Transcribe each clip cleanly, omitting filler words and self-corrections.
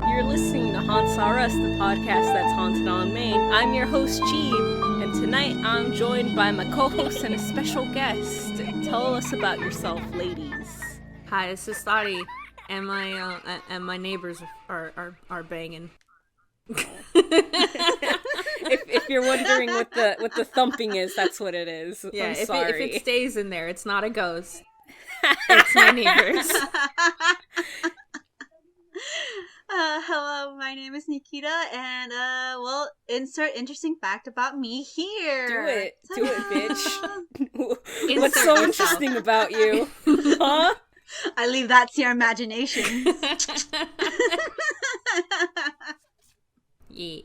You're listening to HauntsRUs, the podcast that's haunted on Maine. I'm your host, Cheeb, and tonight I'm joined by my co-host and a special guest. Tell us about yourself, ladies. Hi, this is Thotty, and my neighbors are banging. If you're wondering what the thumping is, that's what it is. Yeah, I'm sorry. if it stays in there, it's not a ghost. It's my neighbors. Hello, my name is Nikkita, and, insert interesting fact about me here. Do it, bitch. What's so interesting about you? Huh? I leave that to your imagination. Yeah.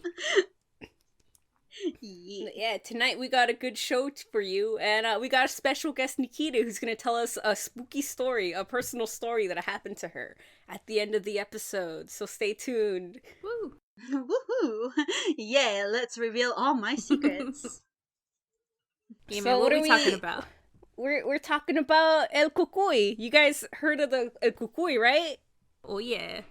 Yeah, tonight we got a good show for you, and we got a special guest, Nikkita, who's going to tell us a spooky story, a personal story that happened to her at the end of the episode, so stay tuned. Woo! Woohoo! Yeah, let's reveal all my secrets. Yeah, So man, what are we we- talking about? We're talking about El Cucuy. You guys heard of the El Cucuy, right? Oh, yeah.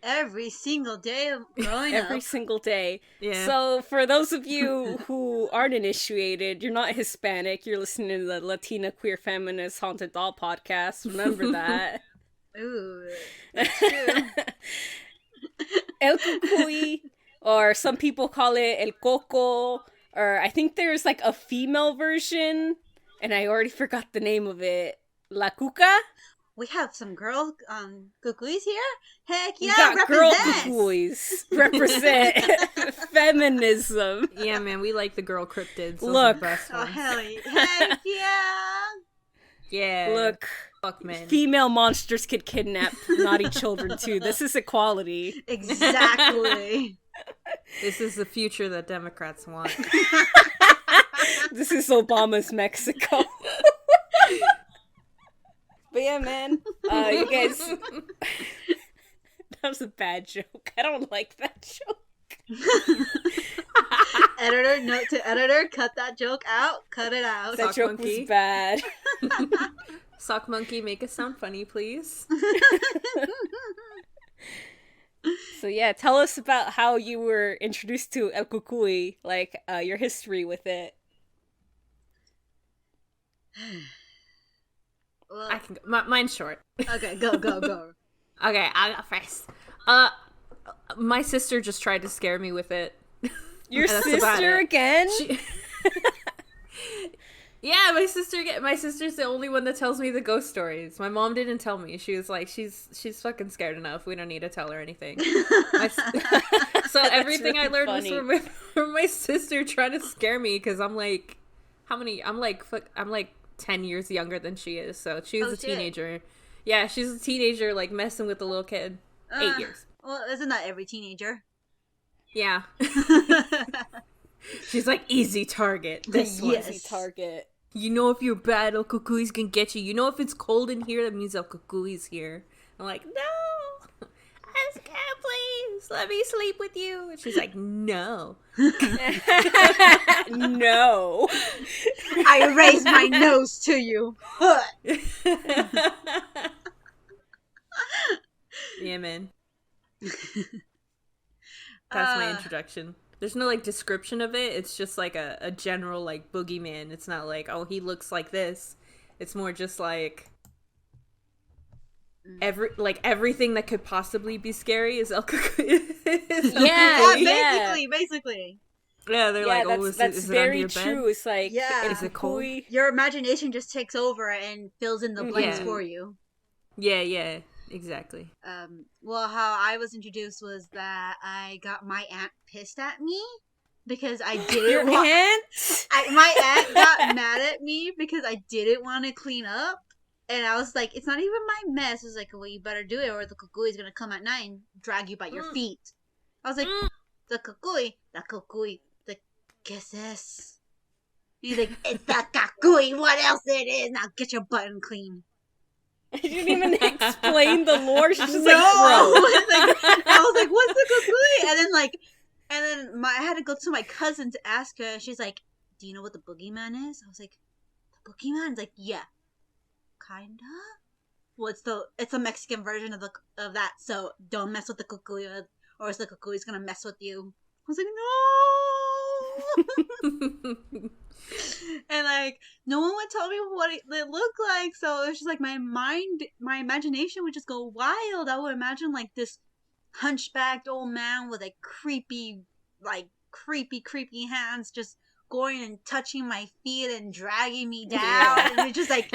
Every single day of growing Every up. single day. Yeah. So, for those of you who aren't initiated, you're not Hispanic, you're listening to the Latina Queer Feminist Haunted Doll podcast. Remember that. Ooh, that's true. El Cucuy, or some people call it El Coco, or I think there's like a female version, and I already forgot the name of it. La Cuca? We have some girl cucuys here. Heck You yeah, got girl represent. cucuys. Represent feminism. Yeah, man, we like the girl cryptids. Those Look. are the best Oh ones. hell yeah! Heck yeah! Yeah. Look, Fuck, man. female monsters could kidnap naughty children too. This is equality. Exactly. This is the future that Democrats want. This is Obama's Mexico. But yeah, man, you guys, that was a bad joke. I don't like that joke. Editor, note to editor, cut that joke out. Cut it out. That Sock joke monkey. was bad. Sock monkey, make us sound funny, please. So yeah, tell us about how you were introduced to El Cucuy, like your history with it. Well, I can go. Mine's short. okay, go. Okay, I got first. My sister just tried to scare me with it. Your And that's about sister it. again? Yeah, my sister. My sister's the only one that tells me the ghost stories. My mom didn't tell me. She was like, she's fucking scared enough. We don't need to tell her anything. So everything I really learned funny. was from my sister trying to scare me because I'm like, how many? I'm like 10 years younger than she is. So she was Oh, a shit. teenager. Yeah, she's a teenager, like messing with the little kid. 8 years. Well, isn't that every teenager? Yeah. She's like, easy target. This one. Yes. Easy target. You know if you're bad, El Cucuy's gonna get you. You know if it's cold in here, that means El Cucuy's here. I'm like, no! I'm scared, please! Let me sleep with you! And she's like, no. No. I raise my nose to you. Yeah, man. That's my introduction. There's no, like, description of it. It's just, like, a general, like, boogeyman. It's not like, oh, he looks like this. It's more just, like... everything that could possibly be scary is El Cucuy. Basically. Yeah, they're like, oh, is that's it under very your bed? true. It's like, Yeah. Is it cold? Cucuy. Your imagination just takes over and fills in the blanks Yeah. for you. Yeah, exactly. Well, how I was introduced was that I got my aunt pissed at me because I Your didn't want. aunt? My aunt got mad at me because I didn't want to clean up, and I was like, "It's not even my mess." I was like, "Well, you better do it, or the cucuy is gonna come at night and drag you by your feet." I was like, "The cucuy, the ¿qué es this?" He's like, "It's the cucuy. What else it is? Now get your button clean." I didn't even explain the lore? She's just no. like, bro. I was like, what's the cucuy? And then I had to go to my cousin to ask her. She's like, do you know what the boogeyman is? I was like, the boogeyman's like, yeah, kinda. Well, it's a Mexican version of that. So don't mess with the cucuy, or else the cucuy's gonna mess with you. I was like, no. And like no one would tell me what it looked like, so it was just like my imagination would just go wild. I would imagine like this hunchbacked old man with like creepy hands just going and touching my feet and dragging me down. And it's just like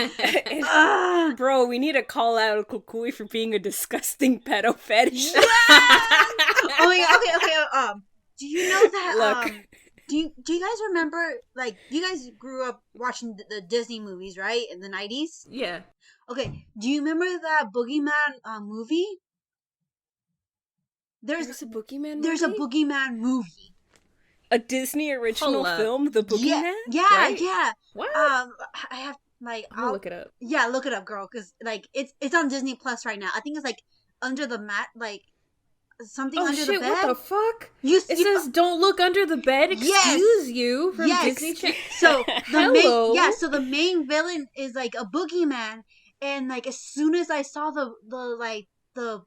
bro, we need to call out Cucuy for being a disgusting pedo fetish. Yeah! Oh my god, okay, do you know that Look. Do you guys remember, like, you guys grew up watching the Disney movies, right? In the 90s? Yeah. Okay, do you remember that Boogeyman movie? There's a Boogeyman movie? There's a Boogeyman movie. A Disney original film, The Boogeyman? Yeah, right? yeah. What? I have, like... I'll look it up. Yeah, look it up, girl, because, like, it's on Disney Plus right now. I think it's, like, under the mat, like... Something under the bed. What the fuck? It says don't look under the bed. Excuse you from Disney Channel. So the main villain is like a boogeyman, and like as soon as I saw the bad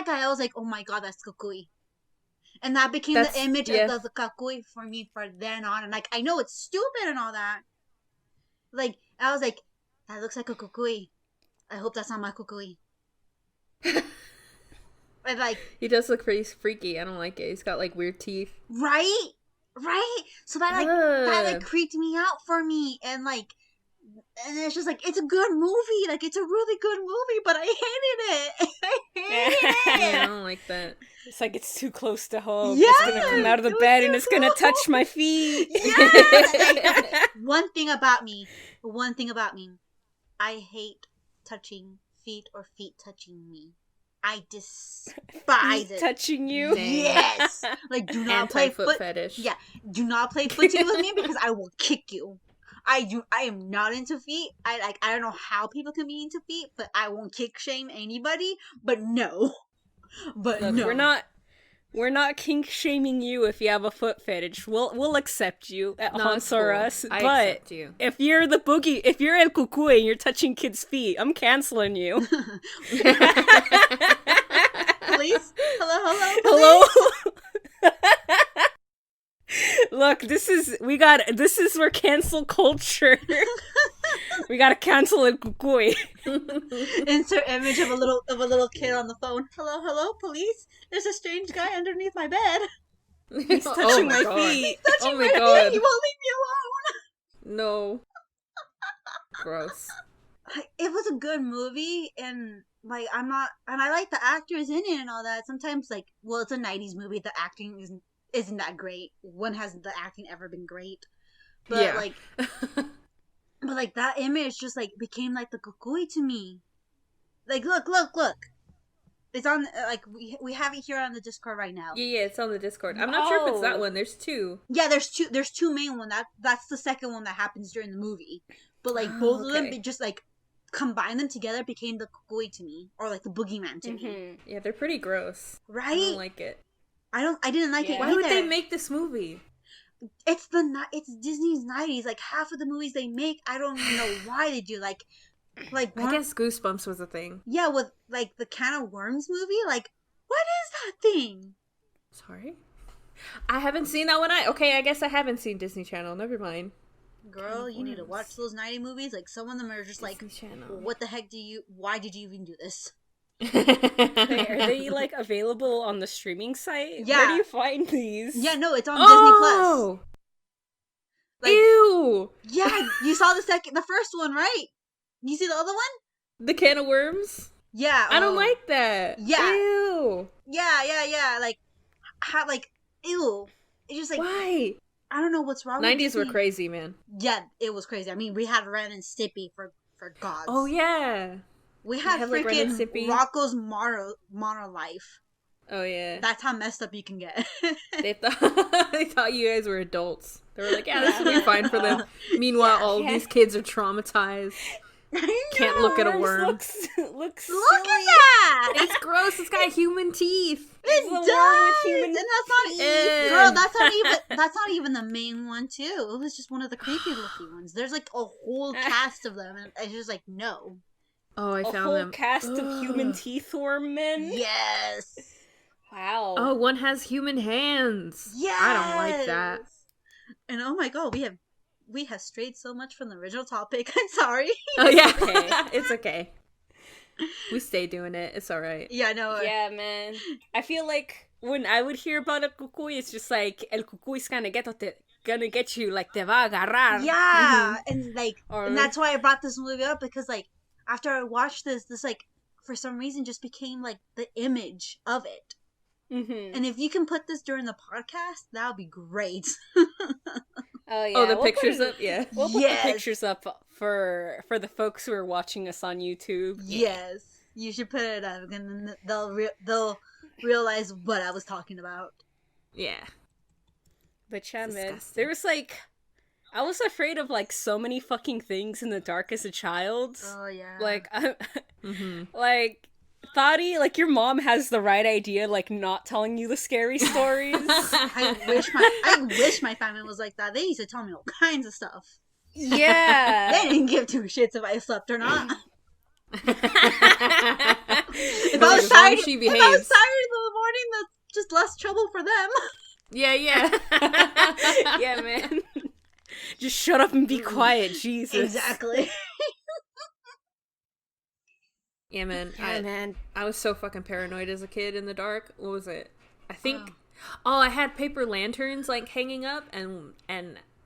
guy, I was like, oh my god, that's Cucuy. And that became the image of the Cucuy for me for then on. And like I know it's stupid and all that. Like I was like, that looks like a Cucuy. I hope that's not my Cucuy. But like he does look pretty freaky. I don't like it. He's got like weird teeth. Right? So that creeped me out for me, and it's just like it's a good movie. Like it's a really good movie, but I hated it. Yeah, I don't like that. It's like it's too close to home. Yeah, it's gonna come out of the bed and it's gonna touch my feet. Yeah. One thing about me, I hate touching feet or feet touching me. I despise it. Touching you? Dang. Yes. Like, do not play foot fetish. Yeah. Do not play footsie with me because I will kick you. I am not into feet. I don't know how people can be into feet, but I won't kick shame anybody. But no. Look, we're not kink shaming you if you have a foot fetish. We'll accept you at HauntsRUs. Cool. But accept you. if you're if you're El Cucuy and you're touching kids' feet, I'm canceling you. Police? Hello? Look, this is where cancel culture. We gotta cancel El Cucuy. Insert image of a little kid on the phone. Hello, police? There's a strange guy underneath my bed. He's touching my feet. He's touching my god. feet. He won't leave me alone. No. Gross. It was a good movie, and like I like the actors in it and all that. Sometimes it's a 90s movie. The acting isn't that great. When has the acting ever been great? But yeah. But that image just became like the Cucuy to me. Like look. It's on we have it here on the Discord right now. Yeah, it's on the Discord. I'm not sure if it's that one. There's two. Yeah, there's two main ones. That's the second one that happens during the movie. But both of them just combine them together became the Cucuy to me, or the boogeyman to me. Yeah, they're pretty gross. Right? I don't like it. I didn't like it. Why either. would they make this movie? It's Disney's 90s. Half of the movies they make, I don't even know why they do. I guess Goosebumps was a thing. Yeah, with the Can of Worms movie. What is that thing? Sorry, I haven't seen that one. I guess I haven't seen Disney Channel. Never mind. Girl, you need to watch those 90 movies. Some of them are just Channel. What the heck why did you even do this? Wait, are they available on the streaming site? Yeah. Where do you find these? Yeah, no, it's on Disney Plus. Ew! Yeah, you saw the first one, right? You see the other one? The Can of Worms? Yeah. I don't like that. Yeah. Ew. Yeah. Ew. It's just why? I don't know what's wrong. 90s were crazy, man. Yeah, it was crazy. I mean, we had Ren and Stimpy for gods. Oh yeah. We had freaking Rocco's Modern Life. Oh yeah. That's how messed up you can get. They thought you guys were adults. They were like, yeah, this will be fine for them. Meanwhile, all these kids are traumatized. Can't look at a Worms worm. looks Look silly. at that! It's gross. It's got human teeth. It a worm does, with human and that's not teeth. girl. That's not even the main one too. It was just one of the creepy looking ones. There's like a whole cast of them, and I was just like, no. Oh, I A found whole them. cast of human teeth worm men. Yes. Wow. Oh, one has human hands. Yes. I don't like that. And oh my god, we have strayed so much from the original topic. I'm sorry. Oh yeah, okay. It's okay. We stay doing it. It's all right. Yeah, no. Yeah, man. I feel like when I would hear about el cucuy, it's just like el cucuy's gonna get you, like te va a agarrar. Yeah, and like, Or- and that's why I brought this movie up, because like after I watched this like for some reason just became like the image of it. Mm-hmm. And if you can put this during the podcast, that would be great. Oh yeah. Oh, the we'll pictures put up. Yeah. We'll put Yes. the pictures up for the folks who are watching us on YouTube. Yes, you should put it up, and then they'll realize what I was talking about. Yeah. But yeah, man, Disgusting. there was like, I was afraid of like so many fucking things in the dark as a child. Oh yeah, Like, Mm-hmm. like Thotty, like your mom has the right idea, like not telling you the scary stories. I wish my family was like that. They used to tell me all kinds of stuff. Yeah. They didn't give two shits if I slept or not. If As I long was as tired, she if I behaves. was tired in the morning, that's just less trouble for them. Yeah. Yeah, man. Just shut up and be quiet, Jesus. Exactly. Yeah, man. Yeah, man. I was so fucking paranoid as a kid in the dark. What was it? I think. Oh, I had paper lanterns like hanging up, and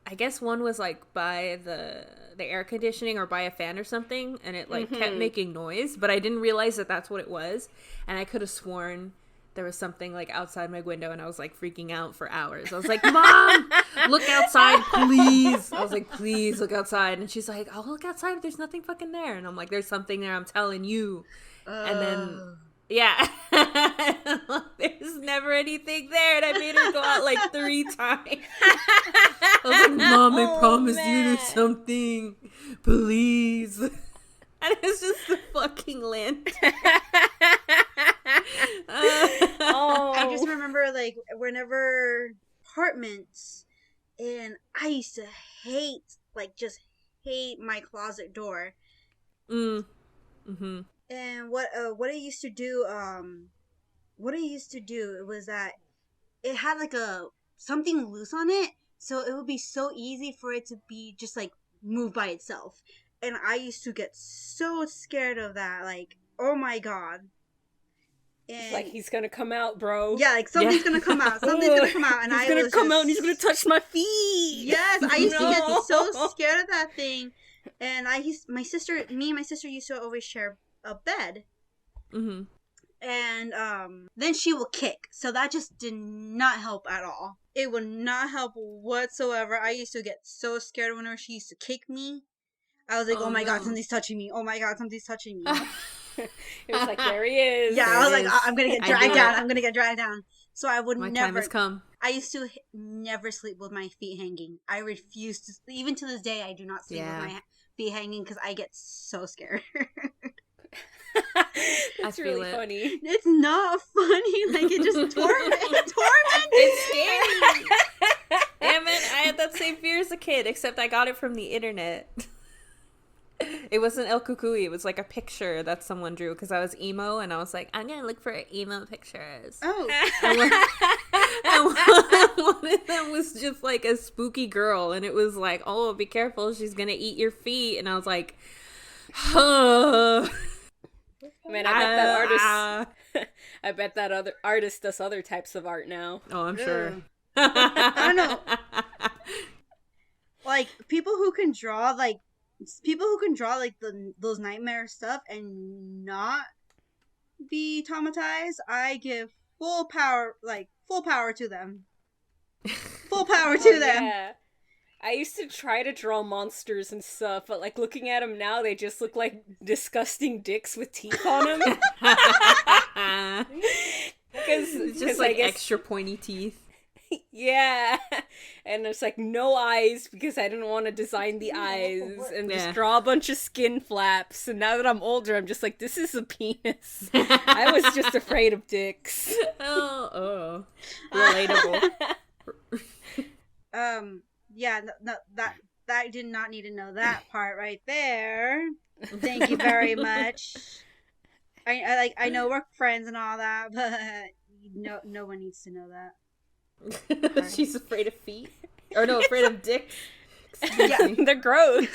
I guess one was like by the air conditioning or by a fan or something, and it like kept making noise, but I didn't realize that that's what it was, and I could have sworn there was something like outside my window, and I was like freaking out for hours. I was like, "Mom, look outside, please!" I was like, "Please look outside," and she's like, "I'll look outside. There's nothing fucking there," and I'm like, "There's something there. I'm telling you." And then, yeah, there's never anything there, and I made her go out like 3 times. I was like, "Mom, I promised you there's something, please." And it's just the fucking lantern. I just remember like whenever apartments, and I used to just hate my closet door. Mm-hmm. And what I used to do, it was that it had like something loose on it, so it would be so easy for it to be just like move by itself. And I used to get so scared of that, like, oh my god. And Like he's gonna come out, bro. yeah, like something's gonna come out. Something's gonna come out, and he's gonna come out and he's gonna touch my feet. Yes, I used to get No. so scared of that thing, and me and my sister used to always share a bed, Mm-hmm. and then she will kick, so that just did not help at all. It would not help whatsoever. I used to get so scared whenever she used to kick me. I was like, oh my god, something's touching me. Oh my god, something's touching me. It was like, there he is. Yeah, I was like, is. I'm gonna get I dragged knew down. it. I'm gonna get dragged down. So I would My time never. has come. I used to never sleep with my feet hanging. I refuse to. Even to this day, I do not sleep Yeah. with my feet hanging because I get so scared. That's feel really it. funny. It's not funny. Like it just tormented. It's scary. Damn it, I had that same fear as a kid, except I got it from the internet. It wasn't El Cucuy, it was like a picture that someone drew because I was emo and I was like, I'm gonna look for emo pictures. Oh, And one of them was just like a spooky girl, and it was like, oh, be careful, she's gonna eat your feet. And I was like, Man, I bet that artist. I bet that other artist does other types of art now. Oh, I'm sure. I don't know. Like people who can draw like those nightmare stuff and not be traumatized, I give full power to them. Full power to them. Yeah. I used to try to draw monsters and stuff, but like looking at them now, they just look like disgusting dicks with teeth on them. It's just like extra pointy teeth. Yeah. And there's like no eyes because I didn't want to design the eyes and just draw a bunch of skin flaps. And now that I'm older, I'm just like, this is a penis. I was just afraid of dicks. Oh. Relatable. Yeah, that did not need to know that part right there. Thank you very much. I know we're friends and all that, but no one needs to know that. She's afraid of feet? Or no, afraid of dicks. Yeah, they're gross.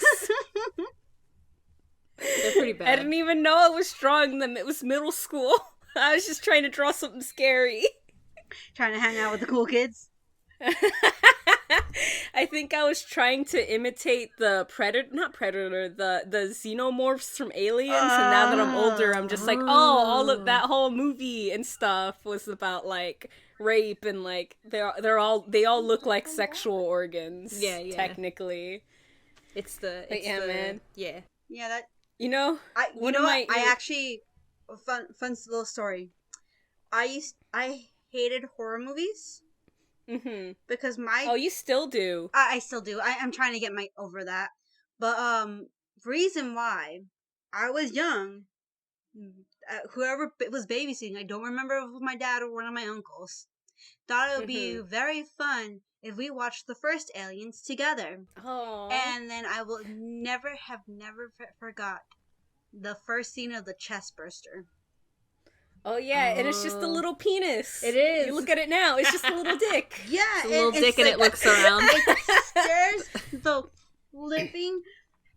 They're pretty bad. I didn't even know I was drawing them. It was middle school. I was just trying to draw something scary. Trying to hang out with the cool kids. I think I was trying to imitate the the xenomorphs from Aliens, and now that I'm older, I'm just like, all of that whole movie and stuff was about like rape and like they all look like sexual organs. Yeah. Technically, man. Yeah, that I actually fun little story. I hated horror movies. Mm-hmm. Because you still do. I still do. I'm trying to get over that. But reason why I was young, whoever was babysitting, I don't remember if it was my dad or one of my uncles, thought it would be very fun if we watched the first Aliens together. Oh. And then I will never forgot the first scene of the chest burster. Oh, yeah, and it's just a little penis. It is. You look at it now, it's just a little dick. Yeah, it's a little dick and it looks around. It stares the flipping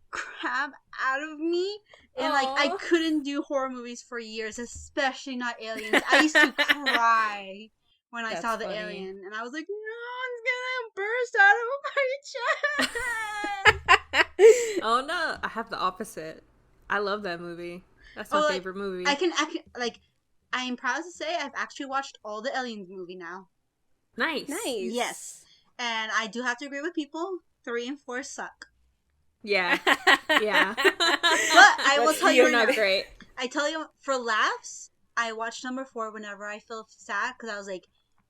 crap out of me. And, I couldn't do horror movies for years, especially not Aliens. I used to cry when I saw the alien. And I was like, no, it's gonna burst out of my chest. Oh, no. I have the opposite. I love that movie. That's my favorite movie. I am proud to say I've actually watched all the Aliens movie now. Nice. Yes. And I do have to agree with people. 3 and 4 suck. Yeah. Yeah. But I will tell you, you're not great. I tell you, for laughs, I watch number 4 whenever I feel sad because I was like,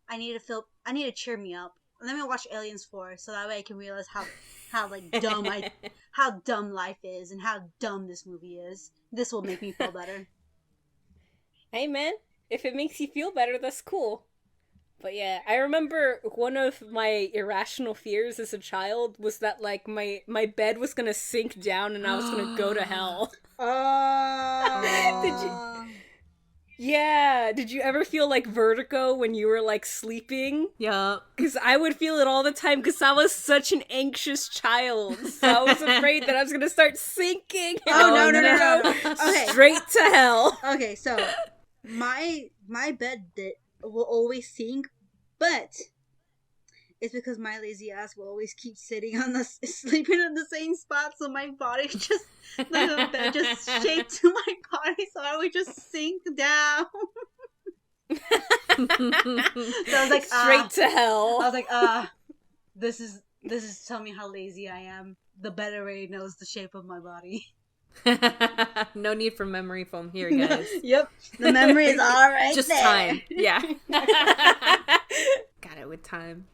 I need to cheer me up. Let me watch Aliens 4 so that way I can realize how dumb life is and how dumb this movie is. This will make me feel better. Hey man, if it makes you feel better, that's cool. But yeah, I remember one of my irrational fears as a child was that like my bed was gonna sink down and I was gonna go to hell. Did you ever feel like vertigo when you were like sleeping? Yeah. Because I would feel it all the time because I was such an anxious child. So I was afraid that I was gonna start sinking. No. Okay. Straight to hell. Okay, so my bed will always sink, but it's because my lazy ass will always keep sleeping in the same spot, so my body just the bed just shaped to my body, so I would just sink down. So I was like, straight to hell. I was like, this is telling me how lazy I am. The bed already knows the shape of my body. No need for memory foam here, guys. Yep, the memory is all right. Just there. time. Yeah. Got it with time.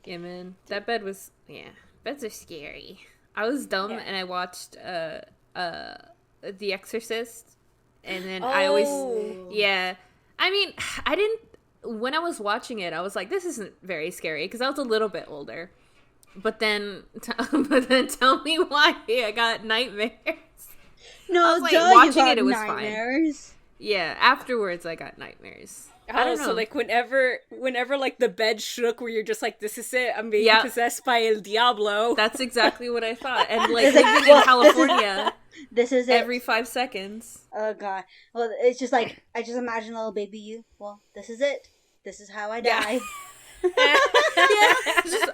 Yeah, man. That bed was beds are scary. I was dumb and I watched The Exorcist, and then I always I mean, I didn't when I was watching it, I was like, this isn't very scary because I was a little bit older. But then tell me why I got nightmares. No, I was like, watching it was nightmares. Fine. Yeah, afterwards I got nightmares. I don't know. So like whenever like the bed shook, where you're just like, this is it, I'm being possessed by El Diablo. That's exactly what I thought. And like living in California, this is it. Every 5 seconds. Oh god. Well, it's just like I just imagine a little baby you. Well, this is it. This is how I die.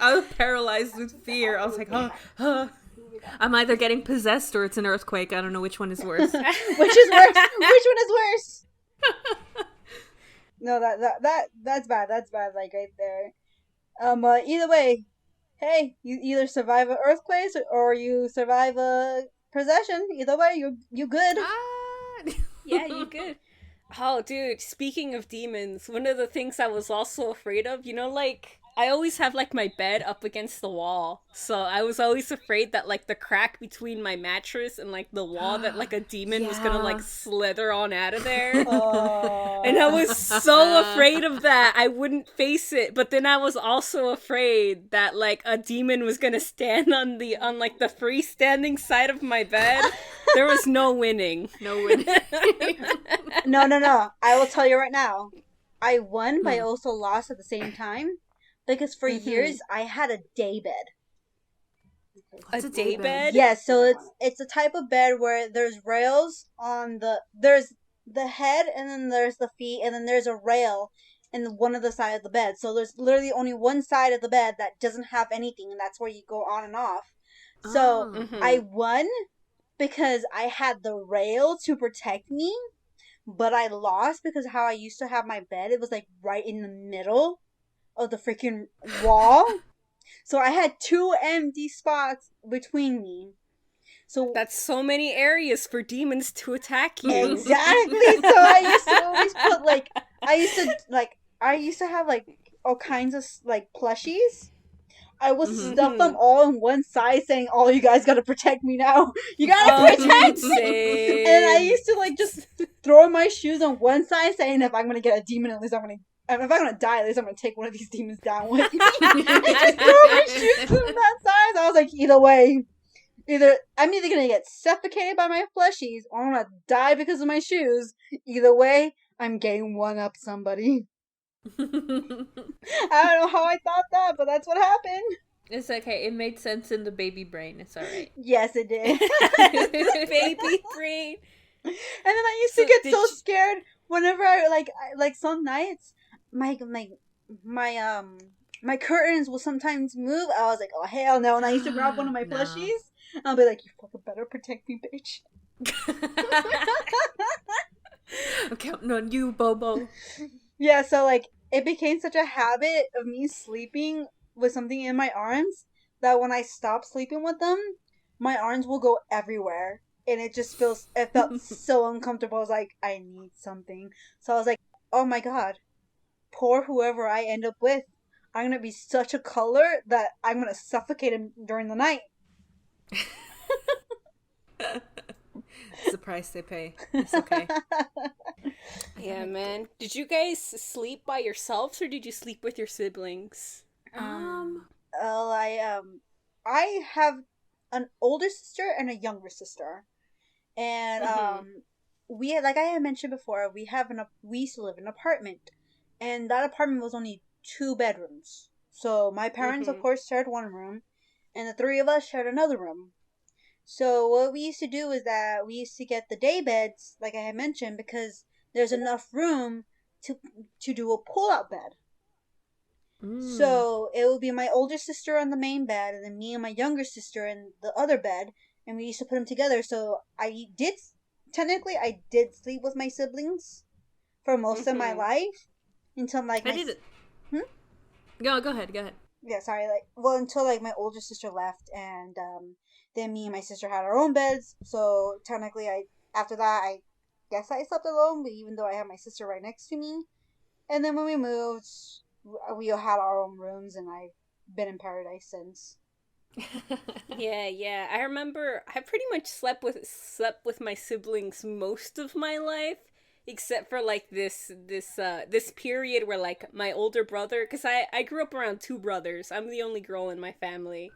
I was paralyzed with fear. I was like, I'm either getting possessed or it's an earthquake. I don't know which one is worse. Which is worse? Which one is worse? No, that's bad. That's bad. Like right there. Either way, hey, you either survive an earthquake or you survive a possession. Either way, you good. Yeah, you good. Oh, dude, speaking of demons, one of the things I was also afraid of, you know, like, I always have like my bed up against the wall, so I was always afraid that like the crack between my mattress and like the wall that like a demon was gonna like slither on out of there. And I was so afraid of that. I wouldn't face it, but then I was also afraid that like a demon was gonna stand on like the freestanding side of my bed. There was no winning. No winning. No. I will tell you right now. I won, but I also lost at the same time. Because for years, I had a day bed. A day bed? Yes, so it's a type of bed where there's rails on there's the head, and then there's the feet, and then there's a rail in one of the side of the bed. So there's literally only one side of the bed that doesn't have anything, and that's where you go on and off. So I won because I had the rail to protect me, but I lost because how I used to have my bed, it was like right in the middle of the freaking wall. So I had 2 empty spots between me. So that's so many areas for demons to attack you. Exactly. So I used to always put like I used to have like all kinds of like plushies. I would stuff them all in one side, saying, "Oh, you guys gotta protect me now. You gotta protect me." And I used to like just throw my shoes on one side, saying, "If I'm gonna get a demon, at least if I'm gonna die, at least I'm gonna take one of these demons down with me." And just throw my shoes on that side. So I was like, either way, I'm either gonna get suffocated by my plushies, or I'm gonna die because of my shoes. Either way, I'm getting one up somebody. I don't know how I thought that, but that's what happened. It's okay. It made sense in the baby brain. It's alright. Yes, it did. Baby brain. And then I used to get so scared whenever I like some nights my curtains will sometimes move. I was like, oh hell no, and I used to grab one of my plushies. And I'll be like, you fucking better protect me, bitch. I'm counting on you, Bobo. Yeah, so like it became such a habit of me sleeping with something in my arms that when I stop sleeping with them, my arms will go everywhere. And it felt so uncomfortable. I was like, I need something. So I was like, oh my god, poor whoever I end up with. I'm going to be such a color that I'm going to suffocate him during the night. It's the price they pay. It's okay. Yeah, man. Did you guys sleep by yourselves or did you sleep with your siblings? I have an older sister and a younger sister. And we, like I had mentioned before, we used to live in an apartment. And that apartment was only 2 bedrooms. So my parents, of course, shared one room, and the 3 of us shared another room. So what we used to do is that we used to get the day beds, like I had mentioned, because there's enough room to do a pull-out bed. So it would be my older sister on the main bed, and then me and my younger sister in the other bed, and we used to put them together. So I did sleep with my siblings for most of my life until like Go ahead. Yeah, sorry. Until like my older sister left, and then me and my sister had our own beds. So technically, after that, I guess I slept alone. But even though I had my sister right next to me, and then when we moved, we all had our own rooms, and I've been in paradise since. Yeah. I remember I pretty much slept with my siblings most of my life. Except for like this period where like my older brother, because I grew up around 2 brothers. I'm the only girl in my family.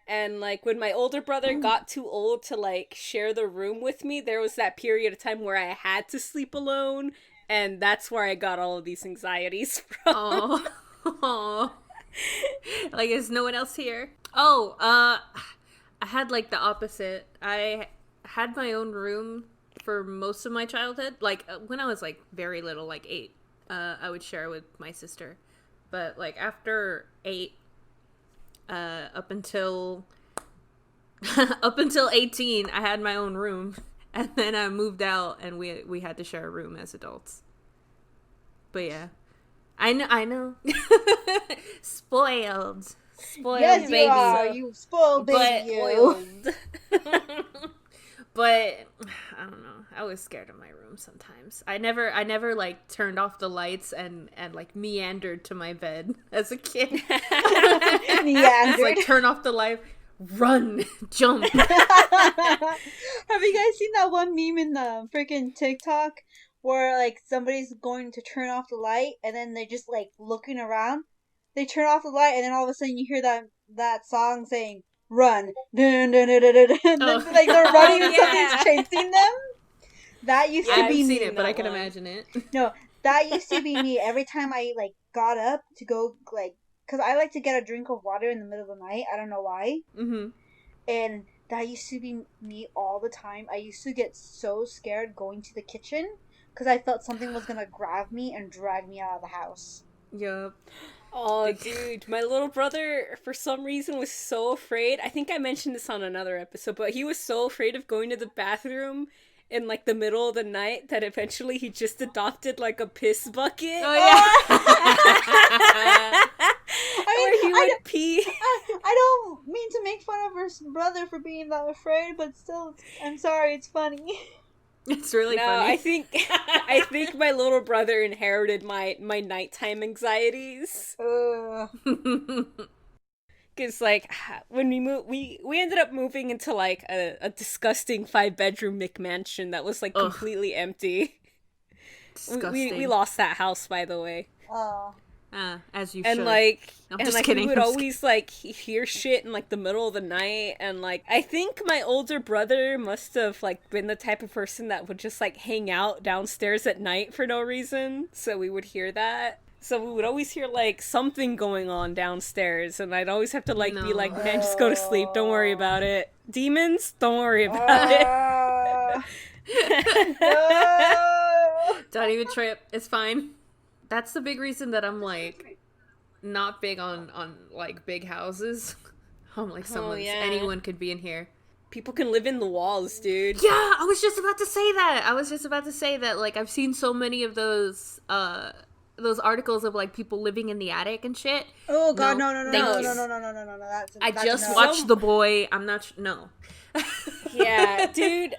And like when my older brother got too old to like share the room with me, there was that period of time where I had to sleep alone, and that's where I got all of these anxieties from. Oh. Like, is no one else here? Oh, I had like the opposite. I had my own room for most of my childhood. Like when I was like very little, like 8, I would share with my sister. But like after 8, up until 18, I had my own room, and then I moved out, and we had to share a room as adults. But yeah, I know. Spoiled. Yes, baby. You spoiled baby. But I don't know. I was scared of my room sometimes. I never like turned off the lights and like meandered to my bed as a kid. Just like turn off the light, run, jump. Have you guys seen that one meme in the freaking TikTok where like somebody's going to turn off the light and then they're just like looking around? They turn off the light and then all of a sudden you hear that song saying run. Dun, dun, dun, dun, dun, dun. Oh. Like they're running and somebody's chasing them. That used to I haven't be seen me. it, but I can imagine it. No, that used to be me. Every time I like got up to go like, cause I like to get a drink of water in the middle of the night. I don't know why. Mm-hmm. And that used to be me all the time. I used to get so scared going to the kitchen because I felt something was gonna grab me and drag me out of the house. Yup. Oh, dude, my little brother, for some reason, was so afraid. I think I mentioned this on another episode, but he was so afraid of going to the bathroom in, like, the middle of the night that eventually he just adopted, like, a piss bucket. Oh, yeah. Where he would pee. I don't mean to make fun of her brother for being that afraid, but still, I'm sorry, it's funny. It's really No, funny. I think my little brother inherited my nighttime anxieties. Because, like, when we moved, we ended up moving into, like, a disgusting 5-bedroom McMansion that was, like, completely empty. Disgusting. We lost that house, by the way. Oh. As you And should. like, I'm and just like, kidding. we would always like hear shit in like the middle of the night, and like, I think my older brother must have like been the type of person that would just like hang out downstairs at night for no reason, so we would hear that. So we would always hear like something going on downstairs, and I'd always have to like be like, man, just go to sleep, don't worry about it. Demons, don't worry about it. Don't even trip. It's fine. That's the big reason that I'm like not big on like big houses. I'm like anyone could be in here. People can live in the walls, dude. Yeah, I was just about to say that. Like, I've seen so many of those articles of like people living in the attic and shit. Oh god, no. I just watched The Boy. I'm not no. Yeah, dude,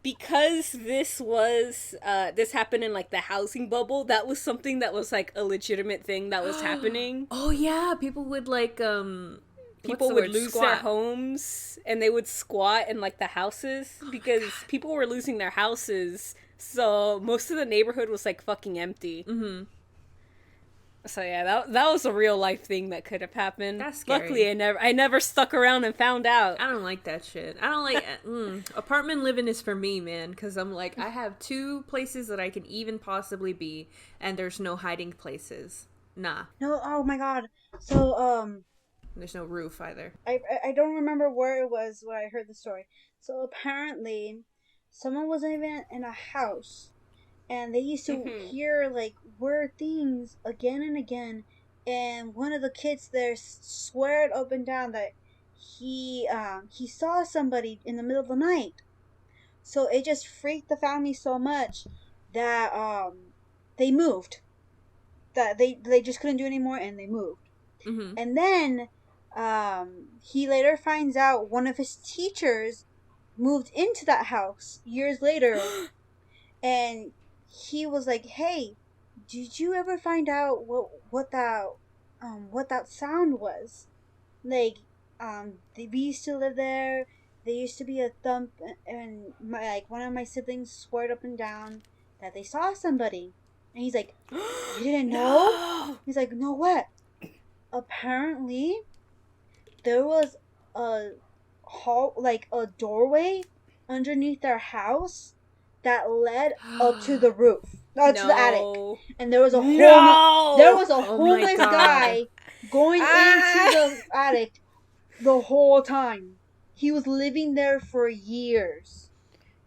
because this happened in like the housing bubble, that was something that was like a legitimate thing that was happening. Oh yeah, people would like people would lose their homes and they would squat in like the houses because people were losing their houses, so most of the neighborhood was like fucking empty. Mm-hmm. So yeah, that was a real life thing that could have happened. That's scary. Luckily, I never stuck around and found out. I don't like that shit. I don't like apartment living is for me, man, because I'm like, I have 2 places that I can even possibly be, and there's no hiding places. Nah. No, oh my god. So there's no roof either. I don't remember where it was when I heard the story. So apparently, someone was even in a house, and they used to hear like weird things again and again, and one of the kids there sweared up and down that he saw somebody in the middle of the night. So it just freaked the family so much that they moved. That they just couldn't do anymore, and they moved. Mm-hmm. And then he later finds out one of his teachers moved into that house years later, and he was like, "Hey, did you ever find out what that sound was? Like, we used to live there. There used to be a thump, and one of my siblings swore up and down that they saw somebody." And he's like, "You didn't know?" No! He's like, "No, what?" Apparently, there was a doorway underneath their house that led up to the roof, to the attic, and there was a homeless guy going into the attic the whole time. He was living there for years.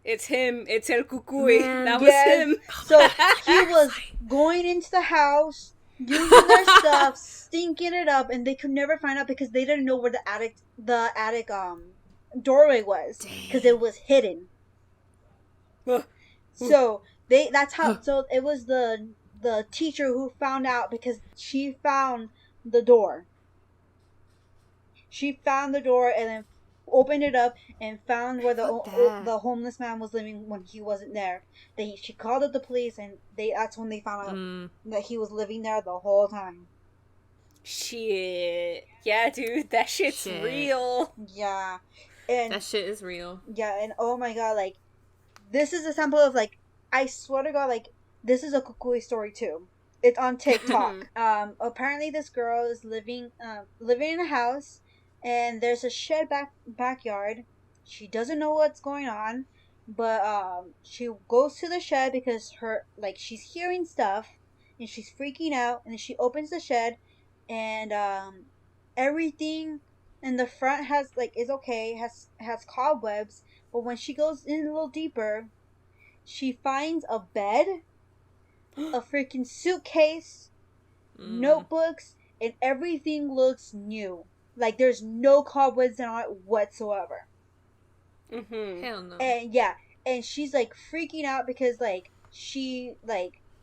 It's him. It's El Cucuy. Man, that was him. So he was going into the house, using their stuff, stinking it up, and they could never find out because they didn't know where the attic doorway was because it was hidden. So so it was the teacher who found out because she found the door. She found the door, and then opened it up and found where Fuck that. the homeless man was living when he wasn't there. She called up the police, and that's when they found out that he was living there the whole time. Shit. Yeah, dude, that shit's real. Yeah. And that shit is real. Yeah, and oh my god, like, this is a sample of, like, I swear to god, like, this is a Cucuy story too. It's on TikTok. Apparently this girl is living in a house, and there's a shed backyard. She doesn't know what's going on, but she goes to the shed because she's hearing stuff, and she's freaking out, and then she opens the shed, and everything in the front is okay, has cobwebs, but when she goes in a little deeper, she finds a bed, a freaking suitcase, notebooks, and everything looks new. Like, there's no cobwebs on it whatsoever. Hell no. And yeah, and she's like freaking out because she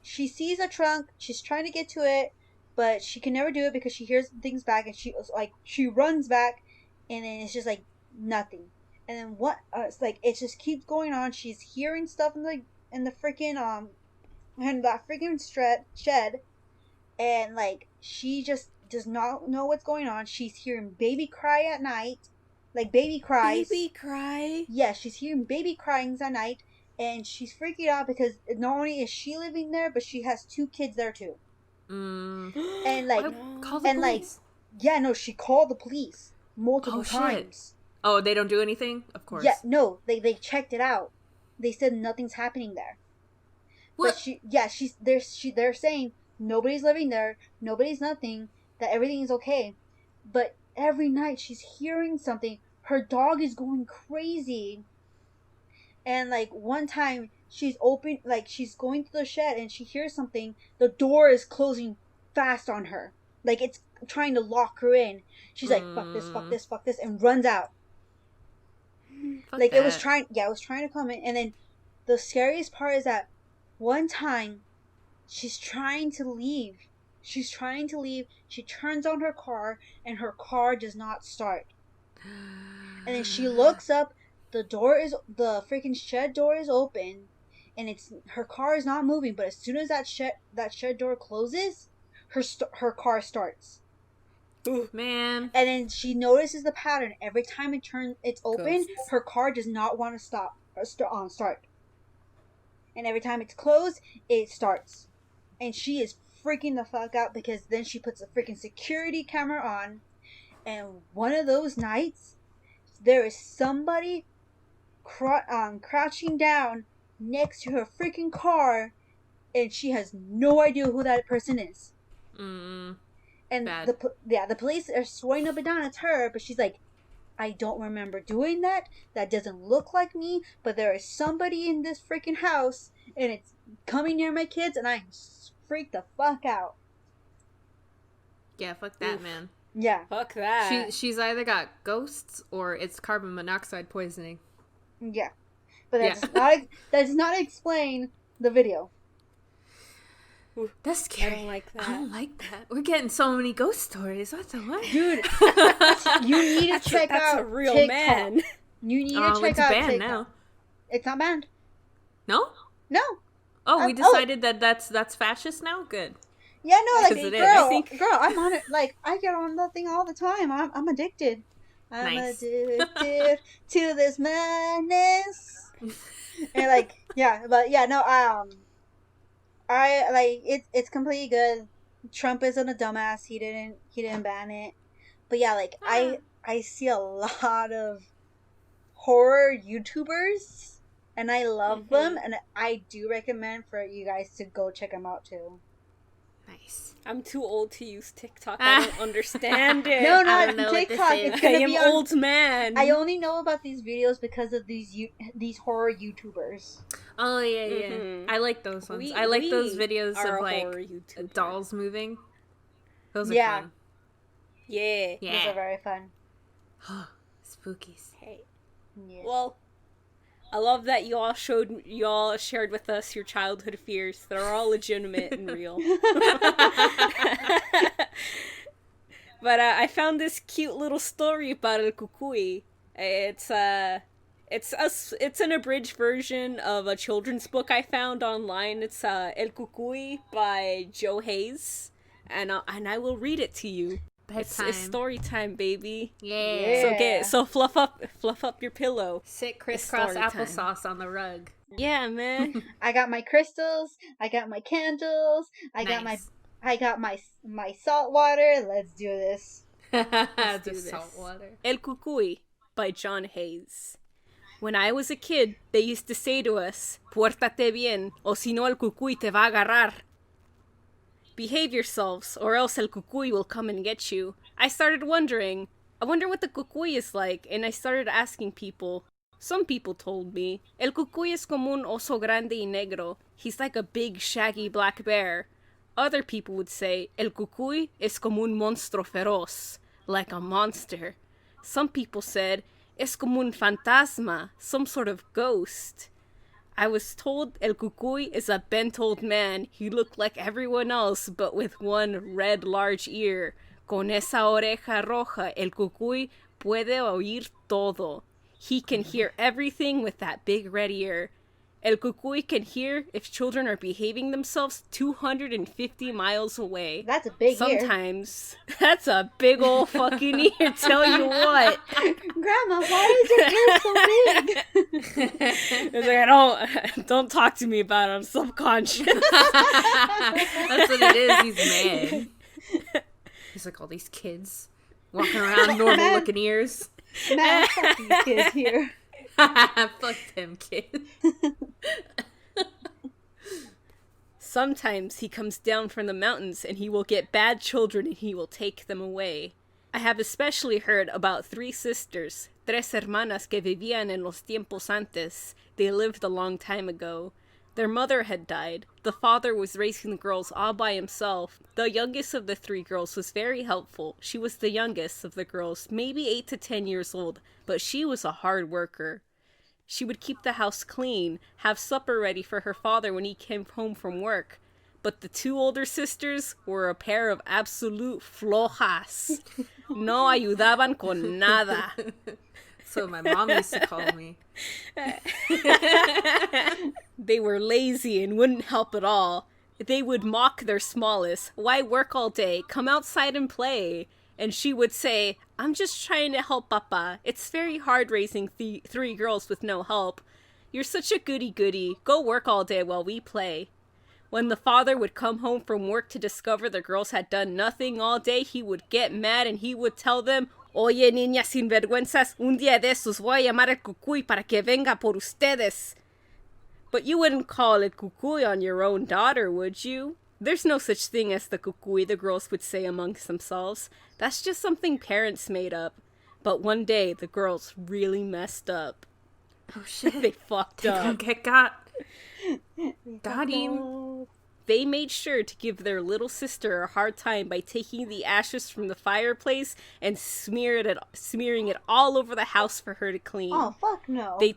sees a trunk, she's trying to get to it, but she can never do it because she hears things back, and she runs back, and then it's just like nothing. And then it just keeps going on. She's hearing stuff in the freaking in that freaking shed, and like she just does not know what's going on. She's hearing baby cry at night, like baby cries. Baby cry. Yeah, she's hearing baby cryings at night, and she's freaking out because not only is she living there, but she has 2 kids there too. And call the police. She called the police multiple times. Oh, they don't do anything? Of course. Yeah, no, they checked it out. They said nothing's happening there. What? But they're saying nobody's living there, nobody's nothing, that everything is okay. But every night she's hearing something. Her dog is going crazy. And like one time she's going to the shed and she hears something. The door is closing fast on her. Like it's trying to lock her in. She's like, fuck this, fuck this, fuck this, and runs out. It was trying to come in. And then the scariest part is that one time she's trying to leave. She turns on her car, and her car does not start. And then she looks up. The freaking shed door is open, and her car is not moving. But as soon as that shed door closes, her car starts. Ooh, man. And then she notices the pattern. Every time it's open, Ghosts. her car does not want to stop or start. And every time it's closed, it starts. And she is freaking the fuck out because then she puts a freaking security camera on. And one of those nights, there is somebody crouching down next to her freaking car, and she has no idea who that person is. And bad. the police are swearing up and down it's her, but she's like, I don't remember doing that. That doesn't look like me, but there is somebody in this freaking house, and it's coming near my kids, and I freaked the fuck out. Yeah, fuck that, man. Yeah. Fuck that. She's either got ghosts or it's carbon monoxide poisoning. Yeah. But that does not explain the video. That's scary. I don't like that. I don't like that. We're getting so many ghost stories. What the what? Dude, you need to check out That's a real TikTok. man. You need to check it's out banned TikTok. now. It's not banned. No? No. Oh, we decided that that's fascist now? Good. Yeah, no, like, Because it is. girl, I'm on it. Like, I get on that thing all the time. I'm addicted. I'm Nice. addicted to this madness. And like, yeah, but yeah, no, I like it's completely good. Trump isn't a dumbass. He didn't ban it. But yeah, like I see a lot of horror YouTubers, and I love them, and I do recommend for you guys to go check them out too. Nice. I'm too old to use TikTok. I don't understand it. No, I not don't know what TikTok. this is. It's I gonna am be on. old man. I only know about these videos because of these horror YouTubers. Oh, yeah, yeah. Mhm. I like those ones. We- I like those we videos are of, a like, horror YouTuber. dolls moving. Those are Yeah. fun. Yeah. Those are Yeah. very fun. Spookies. Hey. Yeah. Well, I love that you all shared with us your childhood fears that are all legitimate and real. But I found this cute little story about El Cucuy. It's an abridged version of a children's book I found online. It's El Cucuy by Joe Hayes, and I will read it to you. It's story time, baby. Yeah. So fluff up your pillow. Sit crisscross applesauce on the rug. Yeah, man. I got my crystals. I got my candles. I got my salt water. Let's do this. Salt water. El Cucuy by John Hayes. When I was a kid, they used to say to us, "Puértate bien, o si no el cucuy te va a agarrar." Behave yourselves, or else el cucuy will come and get you. I started wondering, I wonder what the cucuy is like, and I started asking people. Some people told me, el cucuy es como un oso grande y negro. He's like a big, shaggy black bear. Other people would say, el cucuy es como un monstruo feroz, like a monster. Some people said, es como un fantasma, some sort of ghost. I was told El Cucuy is a bent old man. He looked like everyone else, but with one red large ear. Con esa oreja roja, El Cucuy puede oír todo. He can hear everything with that big red ear. El Cucuy can hear if children are behaving themselves 250 miles away. That's a big Sometimes. That's a big old fucking ear, tell you what. Grandma, why is your ear so big? It's like, don't talk to me about it. I'm subconscious. That's what it is. He's mad. He's like, all these kids walking around normal looking ears. Man, fuck these kids here. Fuck them kids. Sometimes he comes down from the mountains and he will get bad children and he will take them away. I have especially heard about 3 sisters, tres hermanas que vivían en los tiempos antes. They lived a long time ago. Their mother had died. The father was raising the girls all by himself. The youngest of the 3 girls was very helpful. She was the youngest of the girls, maybe 8 to 10 years old, but she was a hard worker. She would keep the house clean, have supper ready for her father when he came home from work. But the 2 older sisters were a pair of absolute flojas. No ayudaban con nada. So my mom used to call me. They were lazy and wouldn't help at all. They would mock their smallest. Why work all day? Come outside and play. And she would say, I'm just trying to help Papa. It's very hard raising 3 girls with no help. You're such a goody-goody. Go work all day while we play. When the father would come home from work to discover the girls had done nothing all day, he would get mad and he would tell them, Oye, niñas sinvergüenzas, un día de esos voy a llamar al Cucuy para que venga por ustedes. But you wouldn't call it Cucuy on your own daughter, would you? There's no such thing as the Cucuy, the girls would say amongst themselves. That's just something parents made up. But one day, the girls really messed up. Oh shit. They fucked up. They don't get got. Got him. They made sure to give their little sister a hard time by taking the ashes from the fireplace and smearing it all over the house for her to clean. Oh, fuck no. They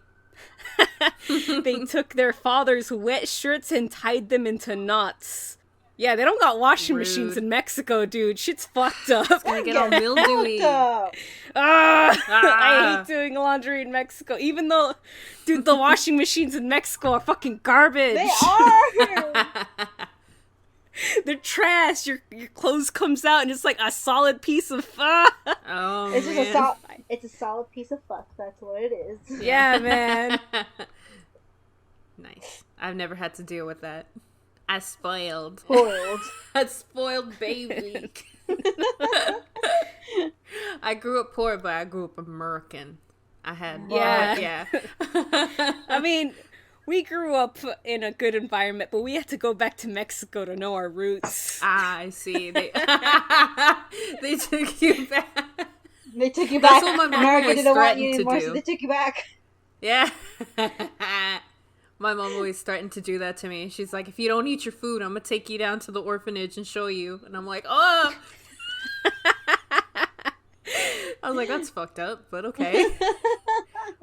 took their father's wet shirts and tied them into knots. Yeah, they don't got washing machines in Mexico, dude. Shit's fucked up. It's gonna get all mildewy. I hate doing laundry in Mexico. Even though, dude, the washing machines in Mexico are fucking garbage. They are! They're trash. Your clothes comes out and it's like a solid piece of Oh, it's man. just it's a solid piece of fuck. That's what it is. Yeah, man. Nice. I've never had to deal with that. I spoiled. A spoiled baby. I grew up poor, but I grew up American. I had... Yeah. I mean, we grew up in a good environment, but we had to go back to Mexico to know our roots. I see. They took you back. They took you That's back. what my mom America always didn't want threatened you to anymore, do. so they took you back. Yeah. My mom always threatened to do that to me. She's like, if you don't eat your food, I'm going to take you down to the orphanage and show you. And I'm like, oh. I was like, that's fucked up, but okay.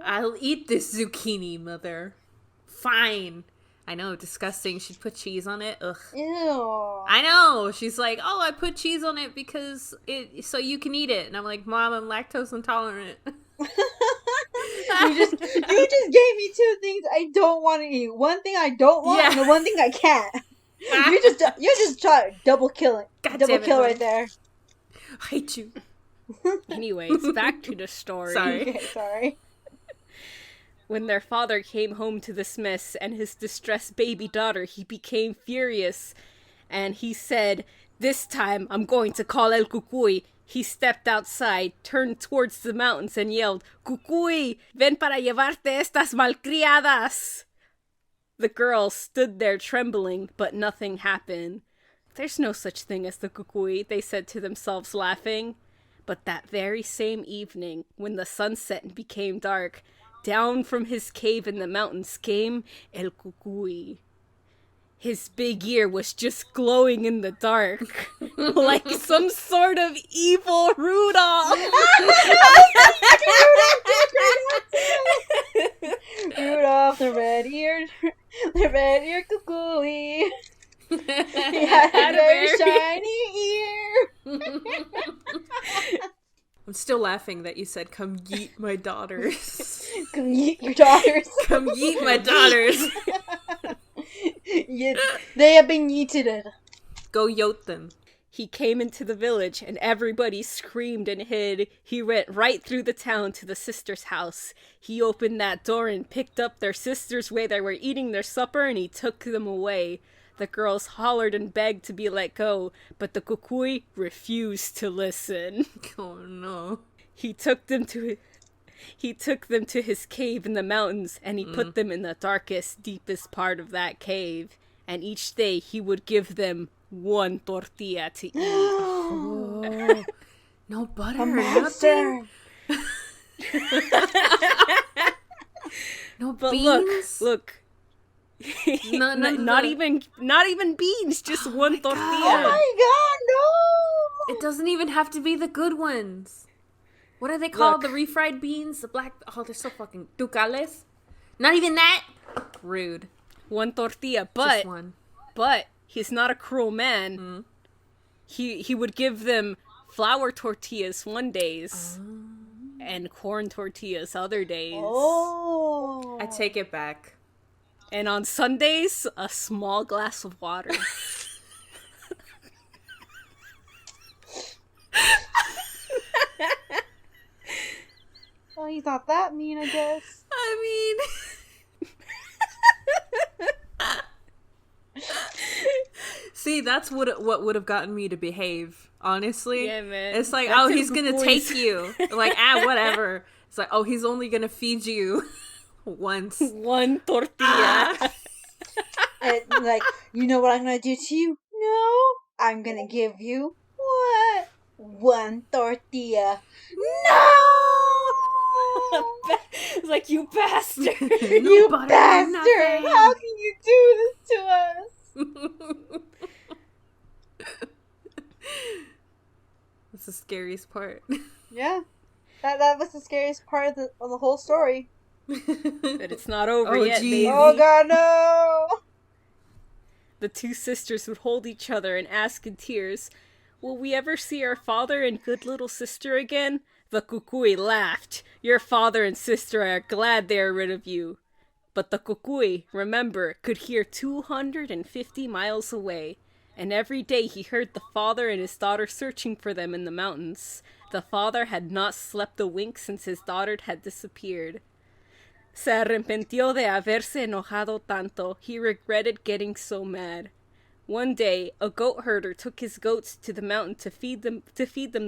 I'll eat this zucchini, mother. Fine. I know, disgusting. She'd put cheese on it. Ugh. Ew. I know. She's like, oh, I put cheese on it because so you can eat it. And I'm like, Mom, I'm lactose intolerant. just gave me two things I don't want to eat. One thing I don't want, and the one thing I can't. You just try double killing. Double kill right there. I hate you. Anyways, back to the story. Sorry. Okay, sorry. When their father came home to this mess and his distressed baby daughter, he became furious. And he said, "This time I'm going to call El Cucuy." He stepped outside, turned towards the mountains, and yelled, "Cucuy, ven para llevarte estas malcriadas!" The girls stood there trembling, but nothing happened. "There's no such thing as the Cucuy," they said to themselves, laughing. But that very same evening, when the sun set and became dark, down from his cave in the mountains came El Cucuy. His big ear was just glowing in the dark, like some sort of evil Rudolph. Rudolph, the red-eared Cucuy. He had a very shiny ear. I'm still laughing that you said, "Come yeet my daughters." Come yeet your daughters. Come yeet my daughters. Yes, they have been yeeted. Go yote them. He came into the village, and everybody screamed and hid. He went right through the town to the sister's house. He opened that door and picked up their sisters where they were eating their supper, and he took them away. The girls hollered and begged to be let go, but the Cucuy refused to listen. Oh no. He took them to his cave in the mountains, and he put them in the darkest, deepest part of that cave. And each day he would give them one tortilla to eat. Oh. No butter or monster. nothing. No But beans. look. Not even beans, just one tortilla. Oh my god, no! It doesn't even have to be the good ones. What are they called? The refried beans? The black... Oh, they're so fucking... Ducales? Not even that? Rude. One tortilla, Just one. but he's not a cruel man. He would give them flour tortillas one days and corn tortillas other days. Oh. I take it back. And on Sundays, a small glass of water. Well, he's not that mean, I guess. I mean... See, that's what would have gotten me to behave, honestly. Yeah, man. It's like, That's he's gonna Cucuys. take you. Like, whatever. It's like, he's only gonna feed you once. One tortilla. And, like, you know what I'm gonna do to you? No, I'm gonna give you what? One tortilla. No! It's like, you bastard. You butter, bastard! nothing. How can you do this to us? That's the scariest part. Yeah, that was the scariest part of the whole story. But it's not over Oh, yet, geez. baby. Oh god, no! The two sisters would hold each other and ask in tears, "Will we ever see our father and good little sister again?" The Cucuy laughed. "Your father and sister are glad they are rid of you." But the Cucuy, remember, could hear 250 miles away, and every day he heard the father and his daughter searching for them in the mountains. The father had not slept a wink since his daughter had disappeared. Se arrepintió de haberse enojado tanto. He regretted getting so mad. One day, a goat herder took his goats to the mountain to feed them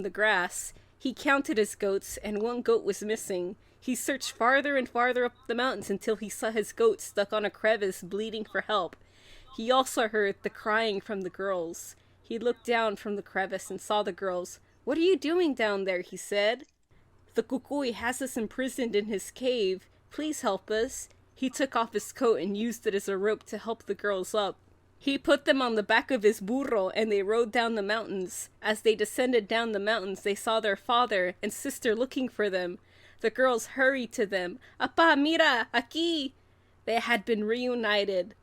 the grass. He counted his goats, and one goat was missing. He searched farther and farther up the mountains until he saw his goat stuck on a crevice, bleeding for help. He also heard the crying from the girls. He looked down from the crevice and saw the girls. "What are you doing down there?" he said. "The Cucuy has us imprisoned in his cave. Please help us." He took off his coat and used it as a rope to help the girls up. He put them on the back of his burro, and they rode down the mountains. As they descended down the mountains, they saw their father and sister looking for them. The girls hurried to them. "Apa, mira, aquí!" They had been reunited.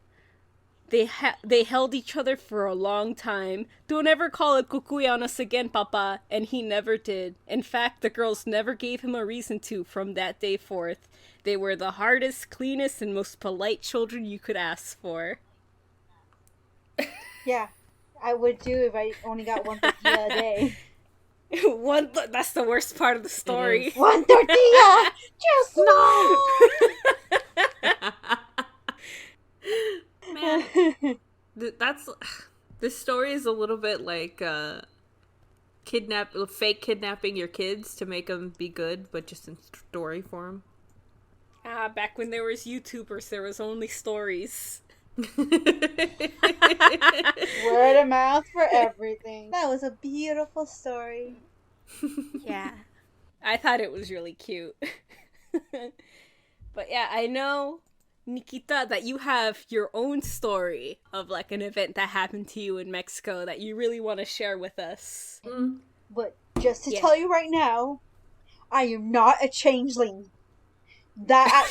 They held each other for a long time. Don't ever call a cucuy on us again, Papa. And he never did. In fact, the girls never gave him a reason to from that day forth. They were the hardest, cleanest, and most polite children you could ask for. Yeah, I would too if I only got one tortilla a day. That's the worst part of the story. One tortilla! Just no! Man, this story is a little bit like fake kidnapping your kids to make them be good, but just in story form. Back when there was YouTubers, there was only stories. Word of mouth for everything. That was a beautiful story. Yeah. I thought it was really cute. But yeah, I know, Nikkita, that you have your own story of like an event that happened to you in Mexico that you really want to share with us. But just to tell you right now, I am not a changeling.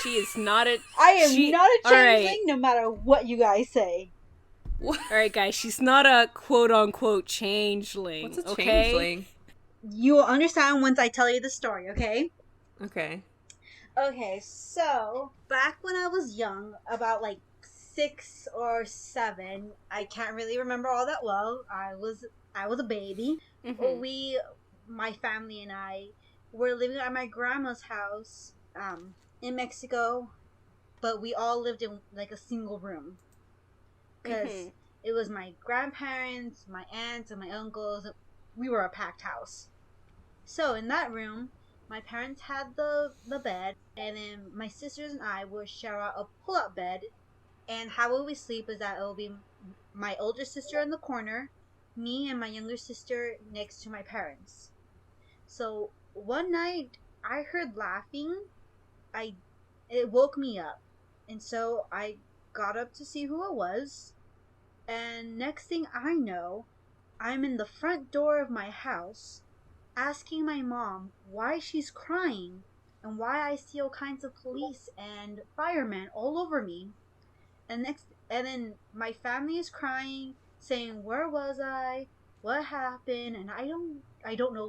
She is not a... I am not a changeling, right. no matter what you guys say. Alright, guys, she's not a quote-unquote changeling. What's a okay? changeling? You will understand once I tell you the story, okay? Okay. Okay, so, back when I was young, about like 6 or 7, I can't really remember all that well. I was a baby. Mm-hmm. My family and I, were living at my grandma's house, in Mexico, but we all lived in like a single room. Because it was my grandparents, my aunts, and my uncles. We were a packed house. So in that room, my parents had the bed, and then my sisters and I would share out a pull-out bed. And how would we sleep is that it will be my older sister in the corner, me and my younger sister next to my parents. So one night I heard laughing. It woke me up, and so I got up to see who it was. And next thing I know, I'm in the front door of my house, asking my mom why she's crying and why I see all kinds of police and firemen all over me. And then my family is crying, saying, "Where was I? What happened?" And I don't know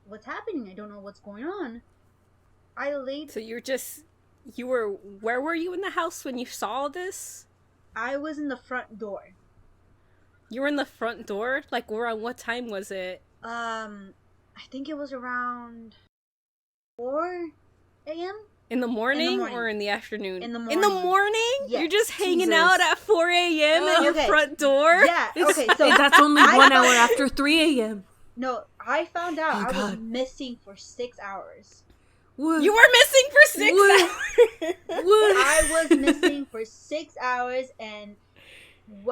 what's happening. I don't know what's going on. So where were you in the house when you saw this? I was in the front door. You were in the front door? Like, around what time was it? I think it was around 4 a.m. In the morning or in the afternoon? In the morning. In the morning? Yes. You're just hanging out at 4 a.m. at your front door? Yeah, okay, so... That's only 1 hour after 3 a.m. No, I found out I was missing for 6 hours. What? You were missing for 6 hours? What? I was missing for 6 hours, and...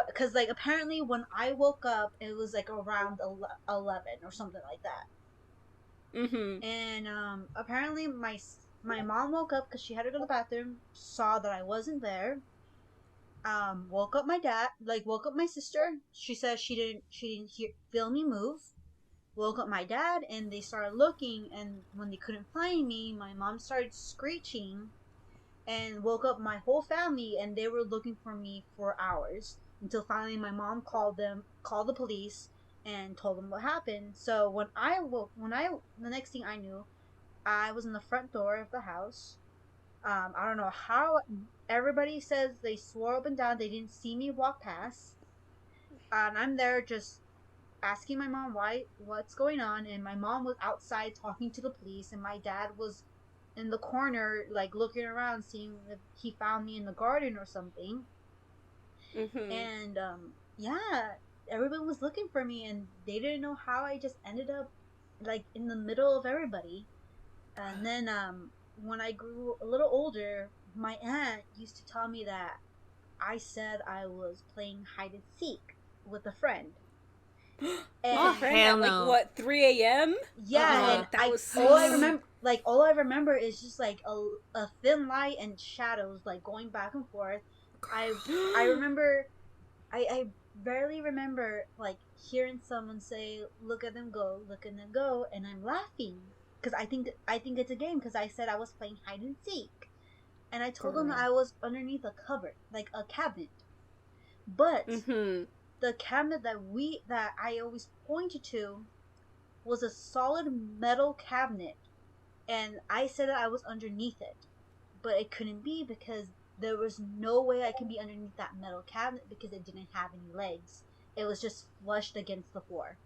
Because, like, apparently when I woke up, it was, like, around 11 or something like that. Mm-hmm. And, apparently my mom woke up because she had to go to the bathroom, saw that I wasn't there, woke up my dad, woke up my sister. She said she didn't feel me move. Woke up my dad, and they started looking, and when they couldn't find me, my mom started screeching, and woke up my whole family, and they were looking for me for hours, until finally my mom called the police, and told them what happened. So the next thing I knew, I was in the front door of the house. I don't know how. Everybody says they swore up and down they didn't see me walk past. And I'm there just asking my mom what's going on. And my mom was outside talking to the police. And my dad was in the corner, like, looking around, seeing if he found me in the garden or something. Mm-hmm. And, yeah, everybody was looking for me. And they didn't know how I just ended up, like, in the middle of everybody. And then, when I grew a little older, my aunt used to tell me that I said I was playing hide and seek with a friend. And hell no. Like, what, 3 a.m.? Yeah, and all I remember is just like a thin light and shadows, like, going back and forth. I remember, I barely remember, like, hearing someone say, look at them go," and I'm laughing. Because I think it's a game, because I said I was playing hide and seek. And I told them I was underneath a cupboard, like a cabinet. But Mm-hmm. the cabinet that I always pointed to was a solid metal cabinet, and I said that I was underneath it, but it couldn't be because there was no way I could be underneath that metal cabinet because it didn't have any legs. It was just flushed against the floor.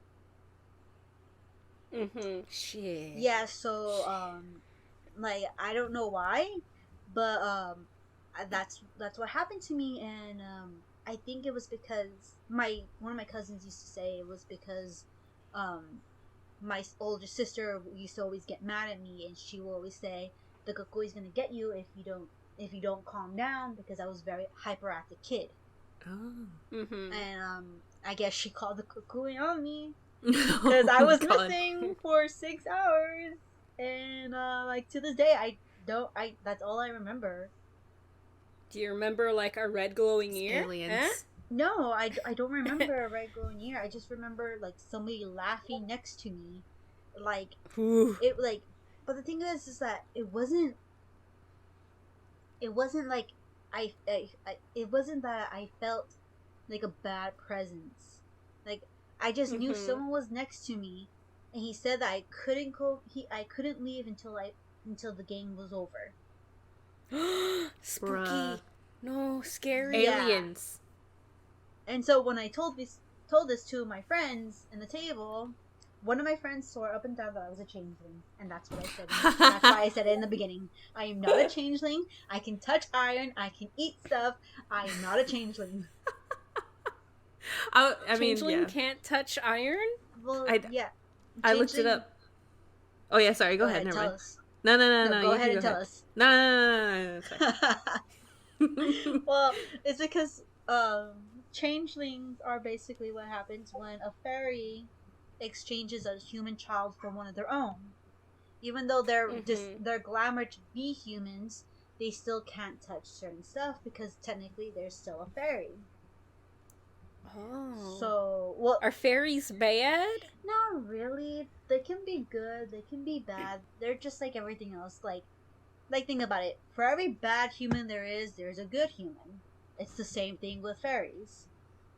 Mm-hmm. Shit. Yeah, so like I don't know why, but that's what happened to me, and I think it was because one of my cousins used to say it was because my older sister used to always get mad at me, and she will always say the Cucuy gonna get you if you don't calm down, because I was a very hyperactive kid. Oh. Mm-hmm. And I guess she called the Cucuy on me because I was God. missing for 6 hours, and like to this day I that's all I remember. Do you remember like a red glowing ear? Aliens. No, I don't remember a red glowing ear. I just remember like somebody laughing next to me, like Ooh. it like. But the thing is that it wasn't like it wasn't that I felt like a bad presence. Like I just knew Mhm. someone was next to me, and he said that I couldn't leave until the game was over. Spooky. Bruh. No, scary. Yeah. Aliens. And so when I told this to my friends in the table, one of my friends swore up and down that I was a changeling, and that's what I said. That's why I said it in the beginning. I am not a changeling. I can touch iron. I can eat stuff. I am not a changeling. I mean, Changeling yeah. can't touch iron? Well, yeah. I looked it up. Oh yeah, sorry. Go ahead. Never tell mind. us. No. Go You ahead can and go tell ahead. us. No. It's fine. Well, it's because changelings are basically what happens when a fairy exchanges a human child for one of their own. Even though they're glamored to be humans, they still can't touch certain stuff because technically they're still a fairy. Oh. So, well, Are fairies bad? not really. They can be good, they can be bad. They're just like everything else. Like think about it. For every bad human there's a good human. It's the same thing with fairies.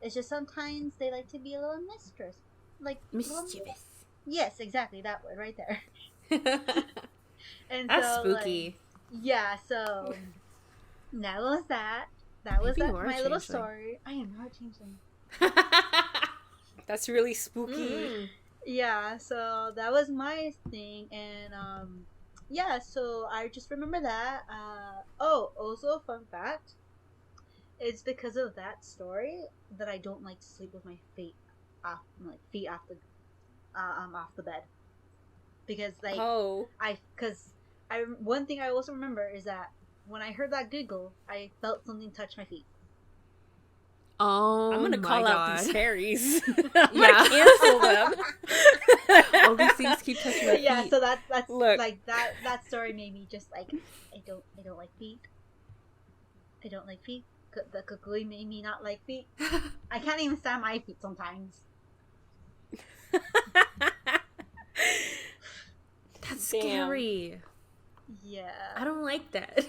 It's just sometimes they like to be a little mistress. Like Mischievous. Yes, exactly, that word right there. And That's so, spooky. like, yeah, so that was that. That was Maybe you are a my little changeling. story. I am not a changeling. That's really spooky. Mm. Yeah, so that was my thing, and yeah, so I just remember that. Also, fun fact, it's because of that story that I don't like to sleep with my feet off the bed, because like Oh. one thing I also remember is that when I heard that giggle, I felt something touch my feet. Oh, I'm gonna call out these God. fairies. I'm gonna cancel them. All these things keep touching my feet. Yeah, so that's Look. like that story made me just like I don't like feet. I don't like feet. The Cucuy made me not like feet. I can't even stand my feet sometimes. That's Damn. scary. Yeah. I don't like that.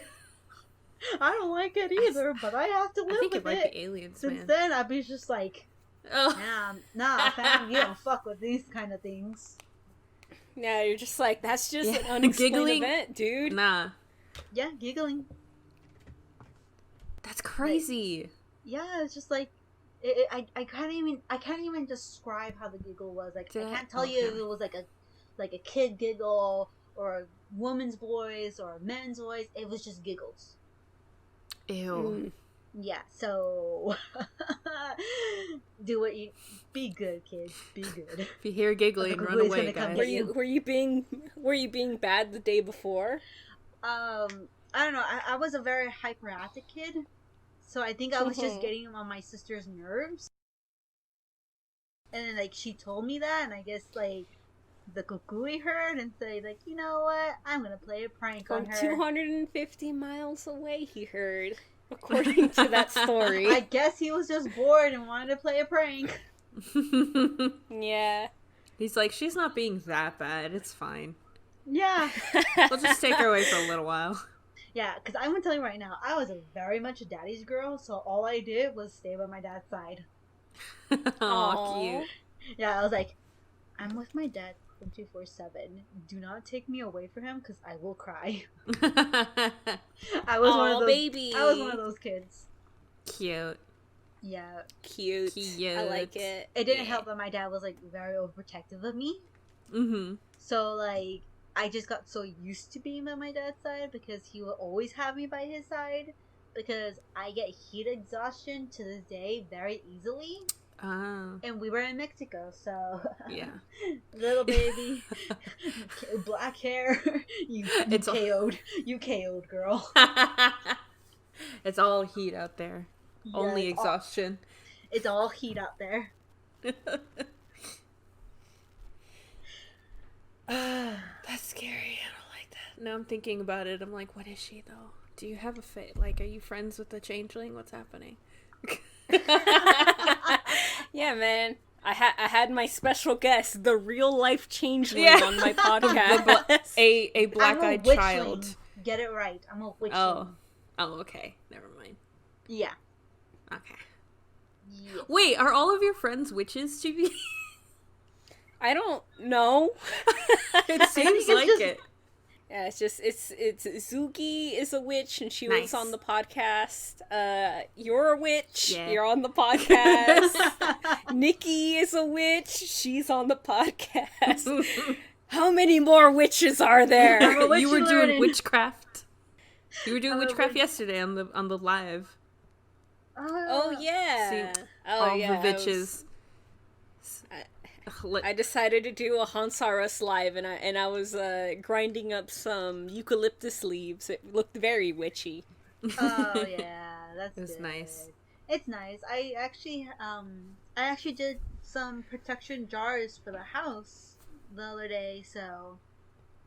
I don't like it either, but I have to live I think with it might it. be aliens, Since man. then, I'd be just like, Oh. nah, fam, you don't fuck with these kind of things. Yeah, you're just like, that's just Yeah. an unexplained Giggling. event, dude. Nah. Yeah, giggling. That's crazy. Yeah, it's just like, I can't even describe how the giggle was. Like, I can't tell you if it was like a kid giggle or a woman's voice or a man's voice. It was just giggles. Ew. Yeah, so be good, kids. Be good. If you hear giggling, The run Cucuy's away, gonna come guys. get Were you being bad the day before? I don't know. I was a very hyperactive kid, so I think I was just getting on my sister's nerves. And then like she told me that, and I guess like the Cucuy heard and said like, you know what? I'm gonna play a prank on From her. 250 miles away, he heard, according to that story. I guess he was just bored and wanted to play a prank. Yeah. He's like, she's not being that bad. It's fine. Yeah. We'll just take her away for a little while. Yeah, because I'm gonna tell you right now, I was very much a daddy's girl, so all I did was stay by my dad's side. Aw, cute. Yeah, I was like, I'm with my dad 24/7. Do not take me away from him because I will cry. I was one of those. baby. I was one of those kids. Cute. Yeah. Cute. I like it. It didn't help that my dad was like very overprotective of me. Mm-hmm. So like I just got so used to being by my dad's side because he will always have me by his side because I get heat exhaustion to this day very easily. Oh. And we were in Mexico, so Yeah. little baby, black hair, you It's KO'd, you KO'd, girl. It's all heat out there. Yeah, Only exhaustion. It's all heat out there. That's scary. I don't like that. Now I'm thinking about it. I'm like, what is she though? Do you have a like? Are you friends with the changeling? What's happening? Yeah, man. I had my special guest, the real life changeling, on my podcast. a black-eyed witchling. child. Get it right. I'm a witchling. Oh, okay. Never mind. Yeah. Okay. Yes. Wait, are all of your friends witches, Cheeb? I don't know. It seems like it. Yeah, it's Zuki is a witch and she Nice. was on the podcast. You're a witch. Yeah. You're on the podcast. Nikki is a witch. She's on the podcast. How many more witches are there? You were doing learning. witchcraft. You were doing I'm a witchcraft witch. yesterday on the live. Oh yeah. See, Oh all yeah. the witches. I decided to do a HauntsRUs live, and I was grinding up some eucalyptus leaves. It looked very witchy. Oh yeah, that's It's good. nice. It's nice. I actually did some protection jars for the house the other day, so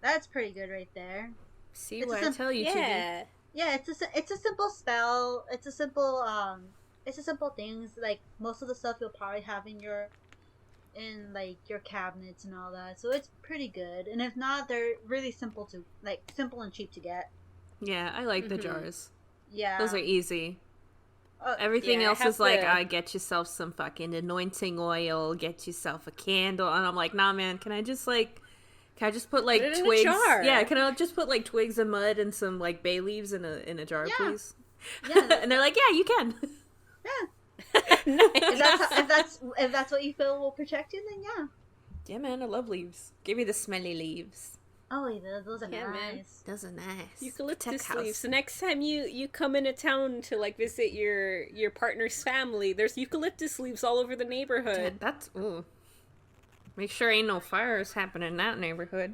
that's pretty good right there. See It's what a I tell you, Cheeb. Yeah. Yeah, it's a simple spell. It's a simple things. Like most of the stuff you'll probably have in your cabinets and all that. So it's pretty good. And if not, they're really simple and cheap to get. Yeah, I like the Mhm. jars. Yeah. Those are easy. Oh, Everything yeah, I else have is like, the- get yourself some fucking anointing oil, get yourself a candle, and I'm like, nah, man, can I just put like Put it in a twigs? jar. Yeah, can I just put like twigs of mud and some like bay leaves in a jar, Yeah. please? Yeah. And they're like, yeah, you can. Yeah. Nice. If that's what you feel will protect you, then yeah. Yeah, man, I love leaves. Give me the smelly leaves. Oh, yeah, those are Yeah, man. nice. Those are nice. Eucalyptus Tech leaves. house. The next time you come into town to like visit your partner's family, there's eucalyptus leaves all over the Yeah, neighborhood. that's ooh. Make sure ain't no fires happening in that neighborhood.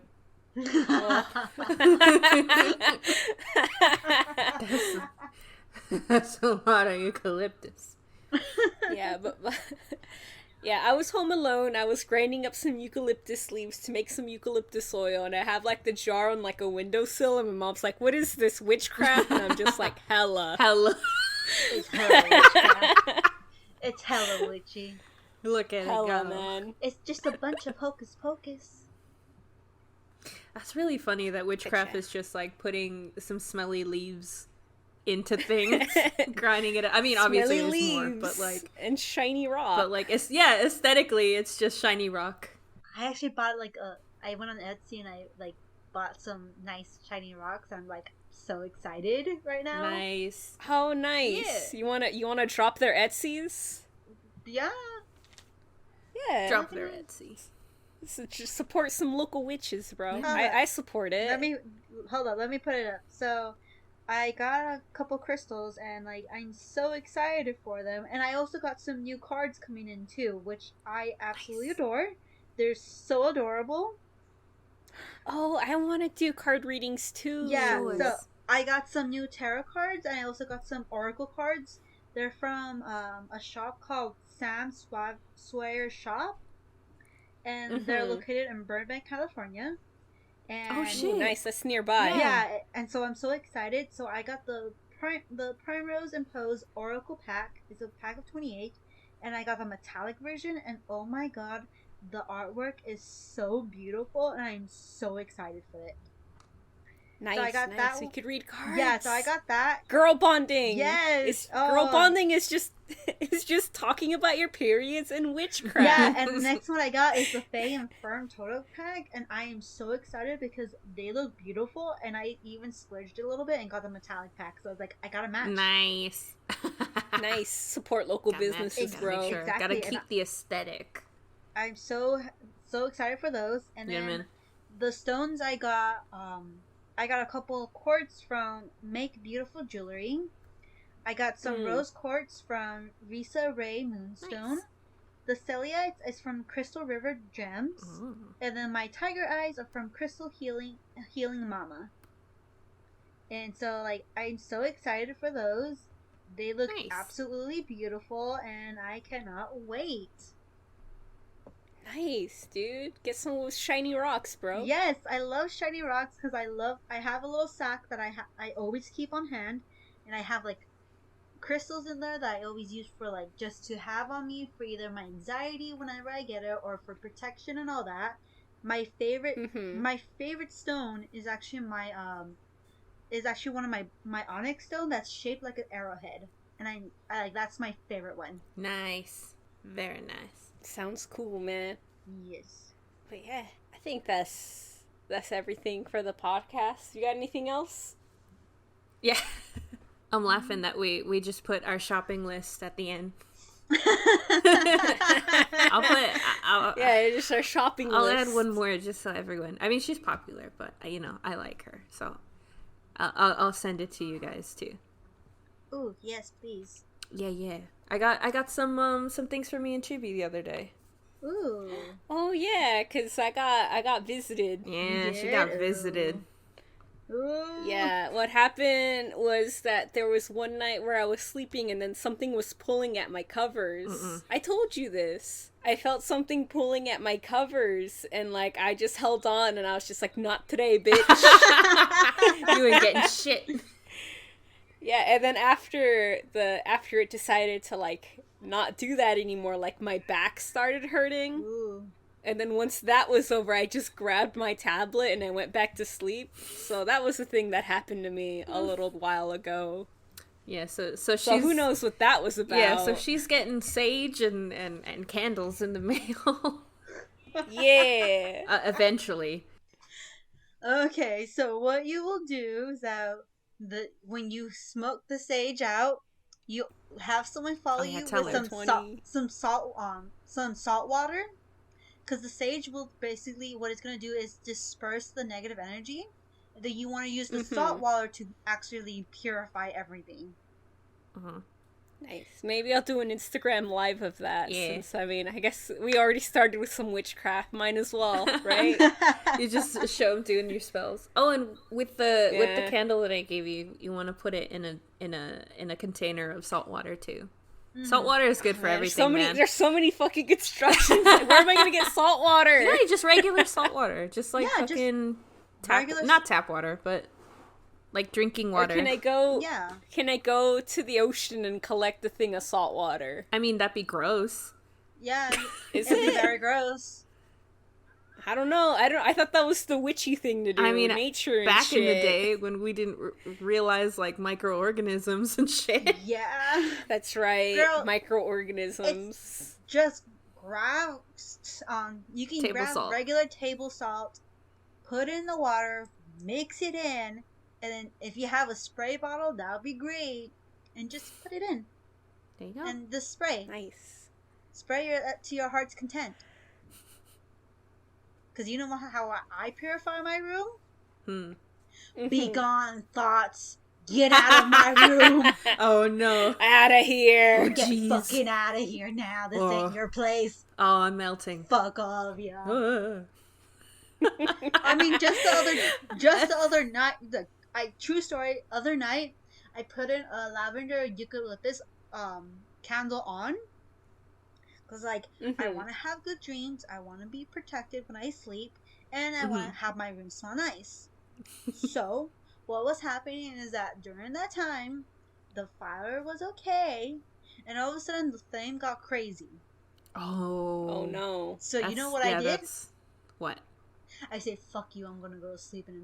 That's a lot of eucalyptus. Yeah, but yeah, I was home alone. I was grinding up some eucalyptus leaves to make some eucalyptus oil, and I have like the jar on like a windowsill, and my mom's like, "What is this, witchcraft?" And I'm just like, "Hella." Hella. It's hella witchcraft. It's hella witchy. Look at Hella, it go. man. It's just a bunch of hocus pocus. That's really funny that witchcraft Gotcha. is just like putting some smelly leaves into things, grinding it. I mean, obviously Smelly there's more, leaves but like, and shiny rock. aesthetically, it's just shiny rock. I actually bought I went on Etsy and I bought some nice shiny rocks. I'm like so excited right now. Nice. Oh, nice. Yeah. You wanna drop their Etsy's? Yeah. Yeah. Drop their Etsy. So just support some local witches, bro. Yeah. I support it. Let me put it up. So I got a couple crystals and I'm so excited for them. And I also got some new cards coming in too, which I absolutely adore. They're so adorable. Oh, I want to do card readings too. Yeah, Sure. so I got some new tarot cards and I also got some oracle cards. They're from a shop called Sam Swire Shop. And they're Mhm. located in Burbank, California. And Oh, Ooh, shit. nice. That's nearby. Yeah, and so I'm so excited. So I got the Primrose Impose Oracle pack. It's a pack of 28, and I got the metallic version. And oh my god, the artwork is so beautiful, and I'm so excited for it. Nice, So I got nice. that. So you could read cards. Yeah, so I got that. Girl bonding. Yes. Girl bonding is just talking about your periods and witchcraft. Yeah, and the next one I got is the Fae and Fern Toto pack, and I am so excited because they look beautiful, and I even splurged a little bit and got the metallic pack, so I was like, I got a match. Nice. Nice. Support local businesses, bro. Sure. Exactly. Gotta keep the aesthetic. I'm so excited for those, and then the stones I got a couple of quartz from Make Beautiful Jewelry. I got some rose quartz from Risa Ray Moonstone. Nice. The cellulite is from Crystal River Gems. Ooh. And then my tiger eyes are from Crystal Healing Mama. And so, like, I'm so excited for those. They look absolutely beautiful, and I cannot wait. Nice, dude. Get some of those shiny rocks, bro. Yes, I love shiny rocks because I have a little sack that I always keep on hand, and I have like crystals in there that I always use for like just to have on me for either my anxiety whenever I get it or for protection and all that. My favorite stone is actually one of my onyx stone that's shaped like an arrowhead, and I like that's my favorite one. Nice, very nice. Sounds cool, man. Yes. But yeah, I think that's everything for the podcast. You got anything else? Yeah. I'm laughing that we just put our shopping list at the end. Just our shopping list. I'll add one more just so everyone. I mean, she's popular, but I like her, so I'll send it to you guys too. Ooh, yes, please. Yeah. I got some things for me and Chibi the other day. Ooh. Oh yeah, 'cause I got visited. Yeah, she got visited. Ooh. Yeah, what happened was that there was one night where I was sleeping and then something was pulling at my covers. I told you this. I felt something pulling at my covers and like I just held on and I was just like, not today, bitch. You ain't getting shit. Yeah, and then after it decided to like not do that anymore, like my back started hurting. Ooh. And then once that was over, I just grabbed my tablet and I went back to sleep. So that was the thing that happened to me a little while ago. Yeah, so who knows what that was about? Yeah, so she's getting sage and candles in the mail. Yeah. Eventually. Okay, so what you will do is that when you smoke the sage out, you have someone follow you with some salt water, because the sage will basically what it's going to do is disperse the negative energy. Then you want to use the salt water to actually purify everything. Nice. Maybe I'll do an Instagram live of that. Yeah. Since I guess we already started with some witchcraft. Mine as well, right? You just show them doing your spells. Oh, and with the candle that I gave you, you want to put it in a container of salt water too. Salt water is good for everything, man. There's so many fucking instructions. Where am I gonna get salt water? Yeah, just regular salt water, just like fucking not tap water, but like drinking water. Or can I go? Yeah. Can I go to the ocean and collect a thing of salt water? I mean, that'd be gross. Yeah, it'd be very gross. I don't know. I thought that was the witchy thing to do. I mean, nature and back shit. in the day when we didn't realize like microorganisms and shit. Yeah, that's right. Girl, microorganisms. Just grab you can grab regular table salt, put it in the water, mix it in, and then if you have a spray bottle, that would be great, and just put it in. There you go. And the spray. Nice. Spray it to your heart's content. Because you know how I purify my room? Be gone, thoughts. Get out of my room. Oh, no. Out of here. Get fucking out of here now. This ain't your place. Oh, I'm melting. Fuck all of you. I mean, just the other night, true story, other night, I put in a lavender eucalyptus candle on. Because, I want to have good dreams, I want to be protected when I sleep, and I want to have my room smell nice. So, what was happening is that during that time, the fire was okay, and all of a sudden, the flame got crazy. Oh no. So, you know what I did? What? I say, fuck you, I'm gonna go to sleep and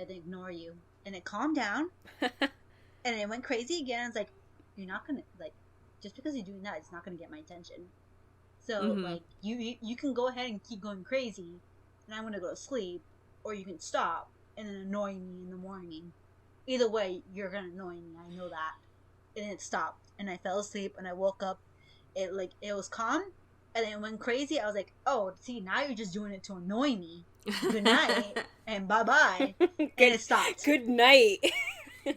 ignore you. And it calmed down. And it went crazy again. It's like, you're not gonna, like, just because you're doing that, it's not gonna get my attention. So, like, you can go ahead and keep going crazy, and I'm gonna go to sleep, or you can stop and then annoy me in the morning. Either way, you're gonna annoy me. I know that. And it stopped, and I fell asleep, and I woke up. It was calm, and then it went crazy. I was like, oh, see, now you're just doing it to annoy me. Good night, and bye-bye. And it stopped. Good night.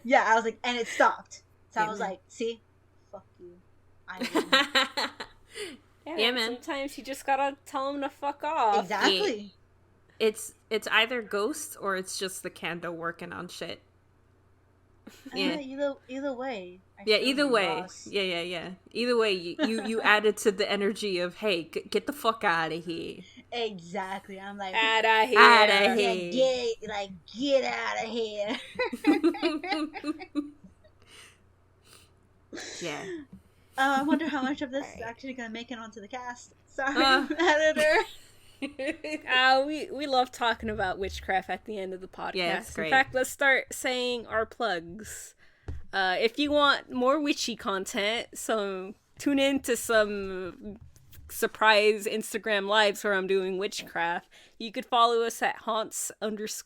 Yeah, I was like, and it stopped. So I was like, see? Fuck you. Yeah, man. Sometimes you just gotta tell them to fuck off. Exactly. It's either ghosts or it's just the candle working on shit. Yeah. Either way. Either way. Yeah. Either way, you added to the energy of, hey, get the fuck out of here. Exactly. I'm like, out of here. Get out of here. Yeah. I wonder how much of this is actually going to make it onto the cast. Sorry, editor. We love talking about witchcraft at the end of the podcast. Yeah, it's great. In fact, let's start saying our plugs. If you want more witchy content, so tune in to some surprise Instagram lives where I'm doing witchcraft. You could follow us at HauntsRUs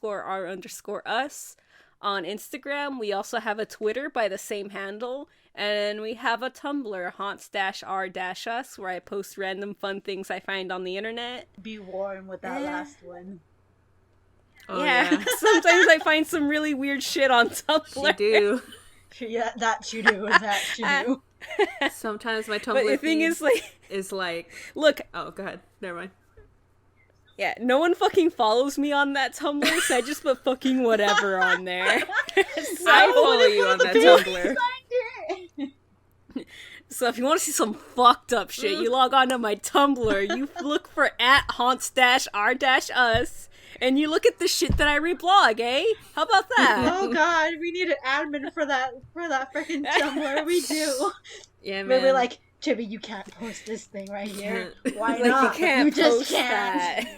on Instagram. We also have a Twitter by the same handle. And we have a Tumblr, haunts-r-us, where I post random fun things I find on the internet. Be warned with that last one. Oh, yeah. Sometimes I find some really weird shit on Tumblr. You do. Yeah, that you do. That you do. Sometimes my Tumblr but the thing is like... Look. Oh, go ahead. Never mind. Yeah, no one fucking follows me on that Tumblr, so I just put fucking whatever on there. I follow you on that Tumblr. So if you want to see some fucked up shit, you log on to my Tumblr, you look for at haunts-r-us, and you look at the shit that I reblog, eh? How about that? Oh god, we need an admin for that freaking Tumblr. We do. Yeah, man. We're like, Chibi, you can't post this thing right here. Why like, not? You can't you post just can't. That.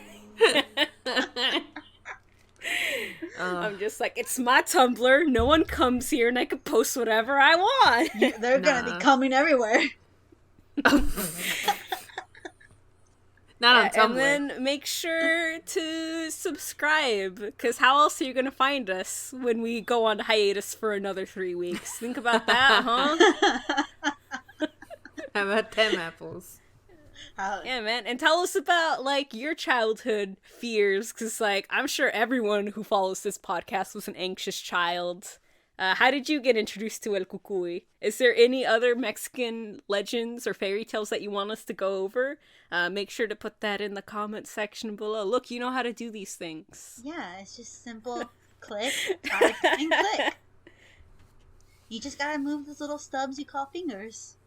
I'm just like, it's my Tumblr. No one comes here, and I can post whatever I want. They're gonna be coming everywhere. Not on Tumblr. And then make sure to subscribe, because how else are you gonna find us when we go on hiatus for another 3 weeks? Think about that, huh? How about 10 apples? Yeah, man. And tell us about, like, your childhood fears, because, like, I'm sure everyone who follows this podcast was an anxious child. How did you get introduced to El Cucuy? Is there any other Mexican legends or fairy tales that you want us to go over? Make sure to put that in the comment section below. Look, you know how to do these things. Yeah, it's just simple. Click, type, and click. You just gotta move those little stubs you call fingers.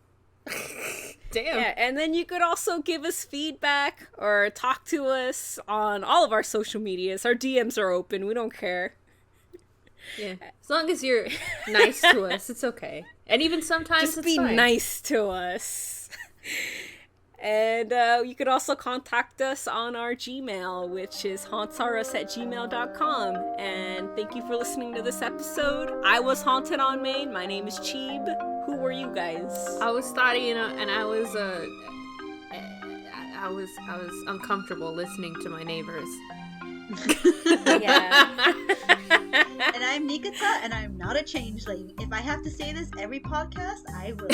Damn. Yeah, and then you could also give us feedback or talk to us on all of our social medias. Our DMs are open. We don't care. Yeah. As long as you're nice to us, it's okay. And even sometimes just it's be fine. nice to us. And you could also contact us on our Gmail, which is hauntsrus@gmail.com. And thank you for listening to this episode. I was Haunted on Main. My name is Cheeb. Who were you guys? I was Thotty, and I was uncomfortable listening to my neighbors. Yeah. And I'm Nikkita, and I'm not a changeling. If I have to say this every podcast, I will.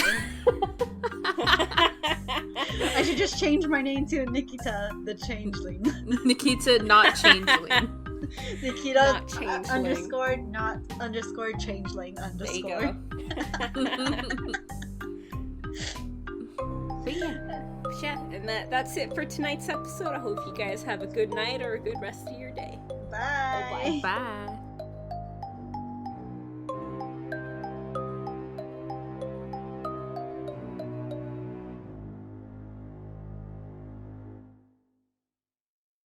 I should just change my name to Nikkita the Changeling. Nikkita, not changeling. Nikkita not changeling. underscore not underscore changeling underscore. But yeah, and that's it for tonight's episode. I hope you guys have a good night or a good rest of your day. Bye. Bye.